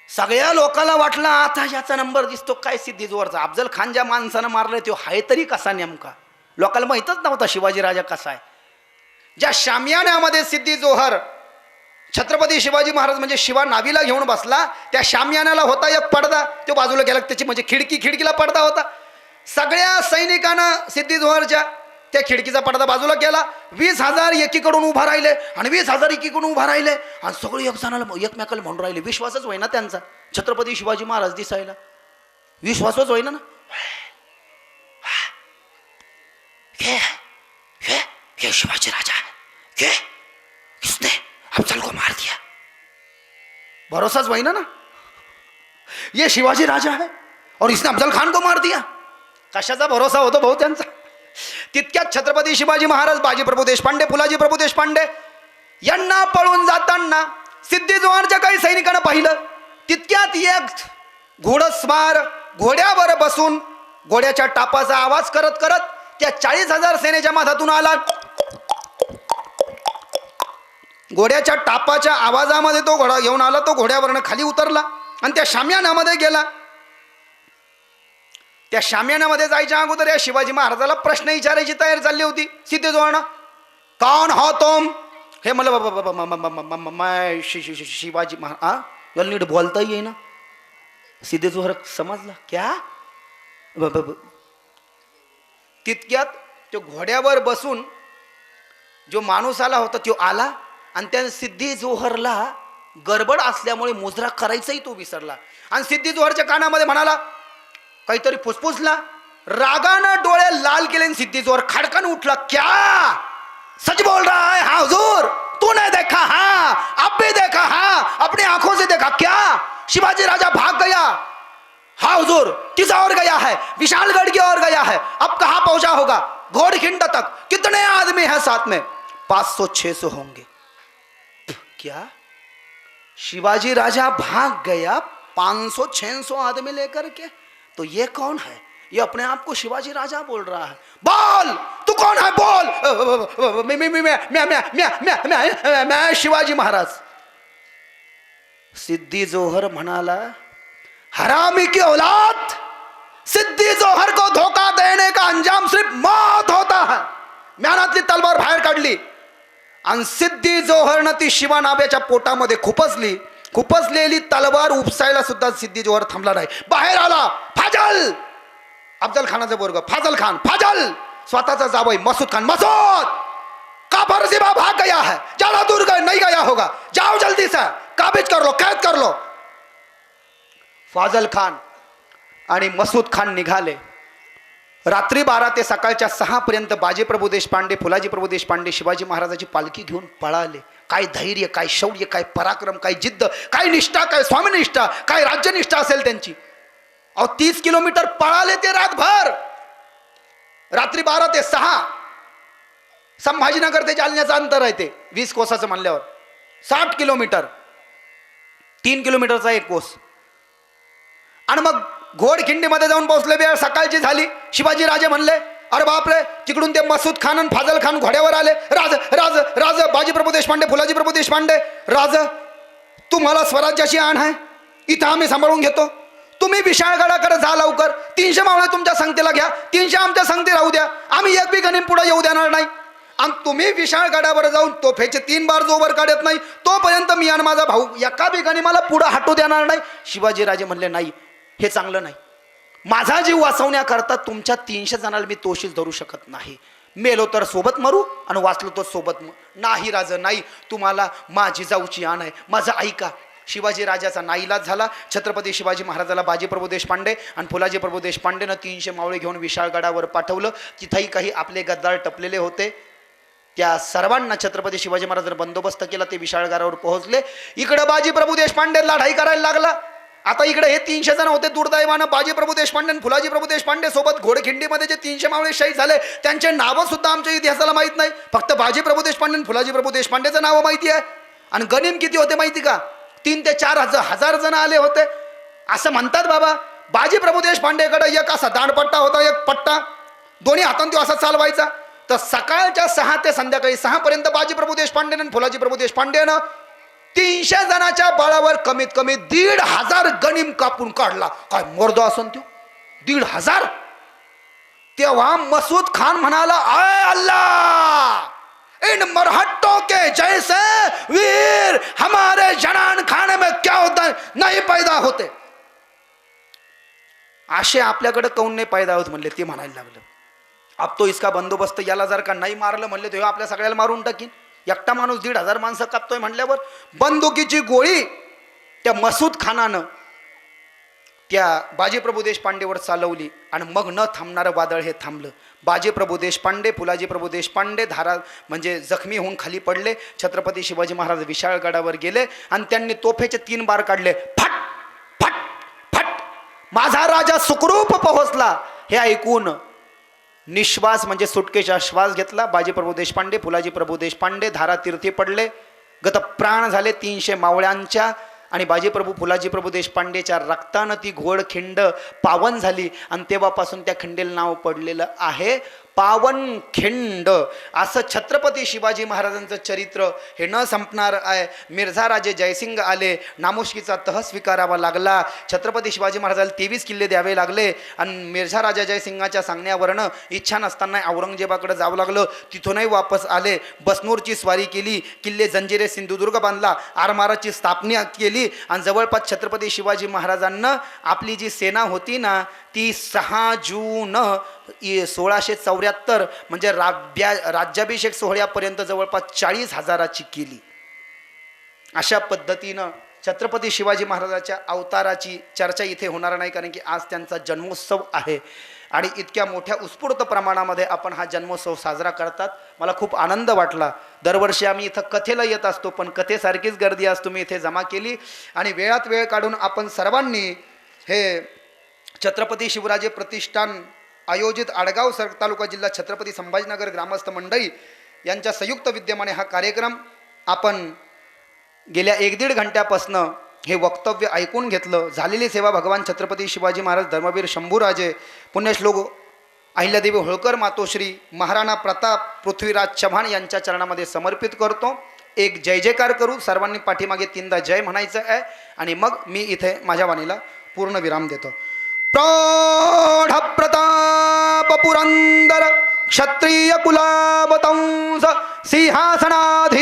सगळ्या लोकांना वाटलं आता याचा नंबर दिसतो काय सिद्धी जोहरचा. अफजल खान ज्या माणसानं मारलं तो हाय तरी कसा नेमका, लोकांना माहीतच नव्हता शिवाजी राजा कसा आहे. ज्या शामियान्यामध्ये सिद्धी जोहर छत्रपती शिवाजी महाराज म्हणजे शिवा नावीला घेऊन बसला, त्या शामियानाला होता एक पडदा, तो बाजूला गेला. त्याची म्हणजे खिडकीला पडदा होता. सगळ्या सैनिकांना सिद्धी जोहरच्या त्या खिडकीचा पडदा बाजूला केला. 20,000 एकीकडून उभा राहिले आणि 20,000 एकीकडून उभा राहिले आणि सगळे एकमेकाला म्हणून राहिले. विश्वासच होईना त्यांचा छत्रपती शिवाजी महाराज दिसायला, विश्वासच होईना ना. ये शिवाजी राजा है, किसने अफजल को मार दिया. भरोसाच होईना ना, ये शिवाजी राजा है और इसने अफजल खान को मार दिया. कशाचा भरोसा होतो भाऊ त्यांचा. तितक्यात छत्रपती शिवाजी महाराज, बाजीप्रभू देशपांडे, फुलाजी प्रभू देशपांडे यांना पळून जाताना सिद्धी जोहरच्या काही सैनिकांना पाहिलं. तितक्यात एक घोडस्वार घोड्यावर बसून घोड्याच्या टापाचा आवाज करत करत त्या 40,000 सेनेच्या माथातून आला. घोड्याच्या टापाच्या आवाजामध्ये तो घोडा घेऊन आला. तो घोड्यावरनं खाली उतरला आणि त्या शामियानामध्ये गेला. त्या शामियानामध्ये जायच्या अगोदर या शिवाजी महाराजाला प्रश्न विचारायची तयारी चालली होती. सिद्धी जोहर कौन हो तुम, हे मला शिवाजी महाराज याला नीट बोलता येईना. सिद्धी जोहर समजला क्या. तितक्यात तो घोड्यावर बसून जो माणूस आला होता तो आला आणि त्या सिद्धी जोहरला गडबड असल्यामुळे मुजरा करायचाही तो विसरला. आणि सिद्धी जोहरच्या कानामध्ये म्हणाला काहीतरी फुसफुसला. रागानं डोळे लाल केले. सिद्धी जोहर खडकन उठला. क्या सच बोल रहा है? हाँ हुजूर, तूने देखा? हाँ अब भी देखा. हाँ अपनी आंखों से देखा. क्या शिवाजी राजा भाग गया? हाँ हुजूर. किस ओर गया है? विशालगढ़ की ओर गया है. अब कहाँ पहुंचा होगा? घोड़खिंड तक. कितने आदमी हैं साथ में? 500-600 होंगे. क्या शिवाजी राजा भाग गया 500-600 आदमी लेकर के? तो ये कौन है? ये अपने आप को शिवाजी राजा बोल रहा है. बोल तू कौन है? बोल. मैं शिवाजी महाराज. सिद्धी जोहर म्हणाला हरामी की औलाद, सिद्धी जोहर को धोखा देने का अंजाम सिर्फ मौत होता है. म्यानातली तलवार बाहेर काढली आणि सिद्धी जोहरनं ती शिवा नाव्याच्या पोटामध्ये खुपसली. खुपसलेली तलवार उपसायला सुद्धा सिद्धी जोहर थांबला नाही. बाहेर आला. फाजल, अफजल खानाचा बोरगा फाजल खान. फाजल स्वतःचा जावई मसूद खान. मसूद का फर्जीबा भाग गया है, ज्यादा दूर गए नहीं गया होगा, जाओ जल्दी से काबिज कर लो, कैद कर लो. फाजल खान आणि मसूद खान निघाले. रात्री 12 ते सकाळच्या 6 पर्यंत बाजीप्रभू देशपांडे, फुलाजी प्रभू देशपांडे शिवाजी महाराजाची पालखी घेऊन पळाले. काय धैर्य, काय शौर्य, काय पराक्रम, काय जिद्द, काय निष्ठा, काय स्वामीनिष्ठा, काय राज्यनिष्ठा असेल त्यांची. अहो 30 किलोमीटर पळाले ते रातभर. रात्री 12 ते 6 संभाजीनगर ते जालन्याचं अंतर आहे. ते 20 कोसाचं म्हणल्यावर 60 किलोमीटर. 3 किलोमीटरचा एक कोस. आणि मग घोडखिंडीमध्ये जाऊन पोहोचले. वेळ सकाळची झाली. शिवाजी राजे म्हणले अरे बापरे, तिकडून ते मसूद खान आणि फाजल खान घोड्यावर आले. राज राज राज बाजीप्रभू देशपांडे, फुलाजी प्रभू देशपांडे, राज तुम्हाला स्वराज्याची आण आहे, इथं आम्ही सांभाळून घेतो. तुम्ही विशाळगडाकडे जा लवकर. 300 मावळे तुमच्या संगतीला घ्या, 300 आमच्या संगती राहू द्या. आम्ही एक बी गणिम पुढे येऊ देणार नाही. आणि तुम्ही विशाळगडावर जाऊन तोफेचे 3 बार जोवर काढत नाही तोपर्यंत मी आणि माझा भाऊ एका बी गणिमाला पुढे हटू देणार नाही. शिवाजी राजे म्हणले नाही, हे चांगलं नाही. माझा जीव वाचवण्याकरता तुमच्या 300 जणांना मी तोशील धरू शकत नाही. मेलो तर सोबत मरू आणि वाचलो तर सोबत नाही. राजा नाही, तुम्हाला माझी जाऊची आण आहे, माझं ऐका. शिवाजी राजाचा नाईलाज झाला. छत्रपती शिवाजी महाराजाला बाजीप्रभू देशपांडे आणि फुलाजी प्रभू देशपांडेनं 300 मावळे घेऊन विशाळगडावर पाठवलं. तिथंही काही आपले गद्दार टपलेले होते. त्या सर्वांना छत्रपती शिवाजी महाराजांनी बंदोबस्त केला. ते विशाळगडावर पोहोचले. इकडे बाजीप्रभू देशपांडे लढाई करायला लागला. आता इकडे हे 300 जण होते, दुर्दैवानं बाजीप्रभू देशपांडे आणि फुलाजी प्रभू देशपांडे सोबत घोडखिंडीमध्ये जे 300 मावळे शहीद झाले त्यांचे नावं सुद्धा आमच्या इतिहासाला माहीत नाही. फक्त बाजीप्रभू देशपांडे आणि फुलाजी प्रभू देशपांडेचं नावं माहिती आहे. आणि गनिम किती होते माहिती का? 3 ते 4 हजार जण आले होते असं म्हणतात बाबा. बाजीप्रभू देशपांडेकडे एक असा दांडपट्टा होता, एक पट्टा, दोन्ही हातांनी तो असा चालवायचा. तर सकाळच्या 6 ते संध्याकाळी 6 पर्यंत बाजीप्रभू देशपांडे आणि फुलाजी प्रभू देशपांडेनं 300 जणांच्या बळावर कमीत कमी 1,500 गनिम कापून काढला. काय मोर्दो असून तो 1,500. तेव्हा मसूद खान म्हणाला, आय अल्लाह, इन मरहट्टों के जैसे वीर हमारे जनान खाने में क्या होता है नहीं पैदा होते. असे आपल्याकडे कौन नाही पैदा होत म्हणले. ते म्हणायला लागलं, अब तो इसका बंदोबस्त, याला जर का नाही मारलं म्हणले तेव्हा आपल्या सगळ्याला मारून टाकीन. एकटा माणूस 1,500 माणसं कापतोय म्हणल्यावर बंदुकीची गोळी त्या मसूद खानानं त्या बाजीप्रभू देशपांडेवर चालवली आणि मग न थांबणारं वादळ हे थांबलं. बाजीप्रभू देशपांडे, फुलाजी प्रभू देशपांडे धारा म्हणजे जखमी होऊन खाली पडले. छत्रपती शिवाजी महाराज विशाळगडावर गेले आणि त्यांनी तोफेचे 3 बार काढले. फट फट फट, माझा राजा सुखरूप पोहोचला. हे ऐकून निश्वास म्हणजे सुटकेचा श्वास घेतला बाजीप्रभू देशपांडे, फुलाजी प्रभू देशपांडे. धारा तीर्थी पडले, गत प्राण झाले 300 मावळ्यांच्या. आणि बाजीप्रभू फुलाजी प्रभू देशपांडेच्या रक्तानं ती घोडखिंड पावन झाली आणि तेव्हापासून त्या खिंडीला नाव पडलेलं आहे पावनखिंड. असं छत्रपती शिवाजी महाराजांचं चरित्र हे न संपणार आहे. मिर्झा राजे जयसिंग आले, नामुष्कीचा तह स्वीकारावा लागला. छत्रपती शिवाजी महाराजाला 23 किल्ले द्यावे लागले आणि मिर्झा राजा जयसिंगाच्या सांगण्यावरनं इच्छा नसताना औरंगजेबाकडे जावं लागलं. तिथूनही वापस आले, बसनूरची स्वारी केली, किल्ले जंजिरे सिंधुदुर्ग बांधला, आरमाराची स्थापना केली आणि जवळपास छत्रपती शिवाजी महाराजांना आपली जी सेना होती ना ती 6 जून 1674 म्हणजे राज्याभिषेक सोहळ्यापर्यंत जवळपास 40,000ची केली. अशा पद्धतीनं छत्रपती शिवाजी महाराजाच्या अवताराची चर्चा इथे होणार नाही, कारण की आज त्यांचा जन्मोत्सव आहे आणि इतक्या मोठ्या उत्स्फूर्त प्रमाणामध्ये आपण हा जन्मोत्सव साजरा करतात. मला खूप आनंद वाटला. दरवर्षी आम्ही इथं कथेला येत असतो, पण कथेसारखीच गर्दी आज तुम्ही इथे जमा केली आणि वेळात वेळ काढून आपण सर्वांनी हे छत्रपती शिवराजे प्रतिष्ठान आयोजित आडगाव तालुका जिल्हा छत्रपती संभाजीनगर ग्रामस्थ मंडळी यांच्या संयुक्त विद्यमाने हा कार्यक्रम आपण गेल्या 1-1.5 घंट्यापासनं हे वक्तव्य ऐकून घेतलं. झालेली सेवा भगवान छत्रपती शिवाजी महाराज, धर्मवीर शंभूराजे, पुण्यश्लोक अहिल्यादेवी होळकर मातोश्री, महाराणा प्रताप, पृथ्वीराज चव्हाण यांच्या चरणामध्ये समर्पित करतो. एक जय जयकार करू. सर्वांनी पाठीमागे 3दा जय म्हणायचं आहे आणि मग मी इथे माझ्या वाणीला पूर्ण विराम देतो. प्रौढ प्रताप पुरंदर क्षत्रिय कुलावतंस सिंहासनाधीश्वर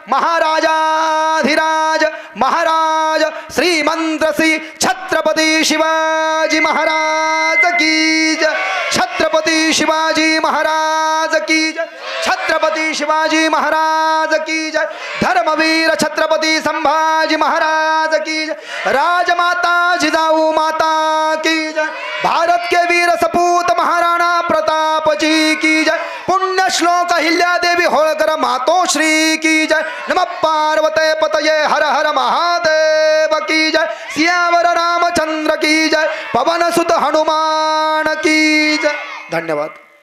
महाराजाधिराज महाराज श्रीमंत श्री छत्रपती शिवाजी महाराज की जय. छत्रपती शिवाजी महाराज की जय. छत्रपती शिवाजी महाराज की जय. धर्मवीर छत्रपती संभाजी महाराज की जय. राजमाता जिजाऊ माता की जय. भारत के वीर सपूत महाराणा प्रताप जी की जय. पुण्य श्लोक अहिल्यादेवी होळकर मातोश्री की जय. नमः पार्वते पतये हर हर महादेव की जय. सियावर रामचंद्र की जय. पवन सुत हनुमान की जय. धन्यवाद.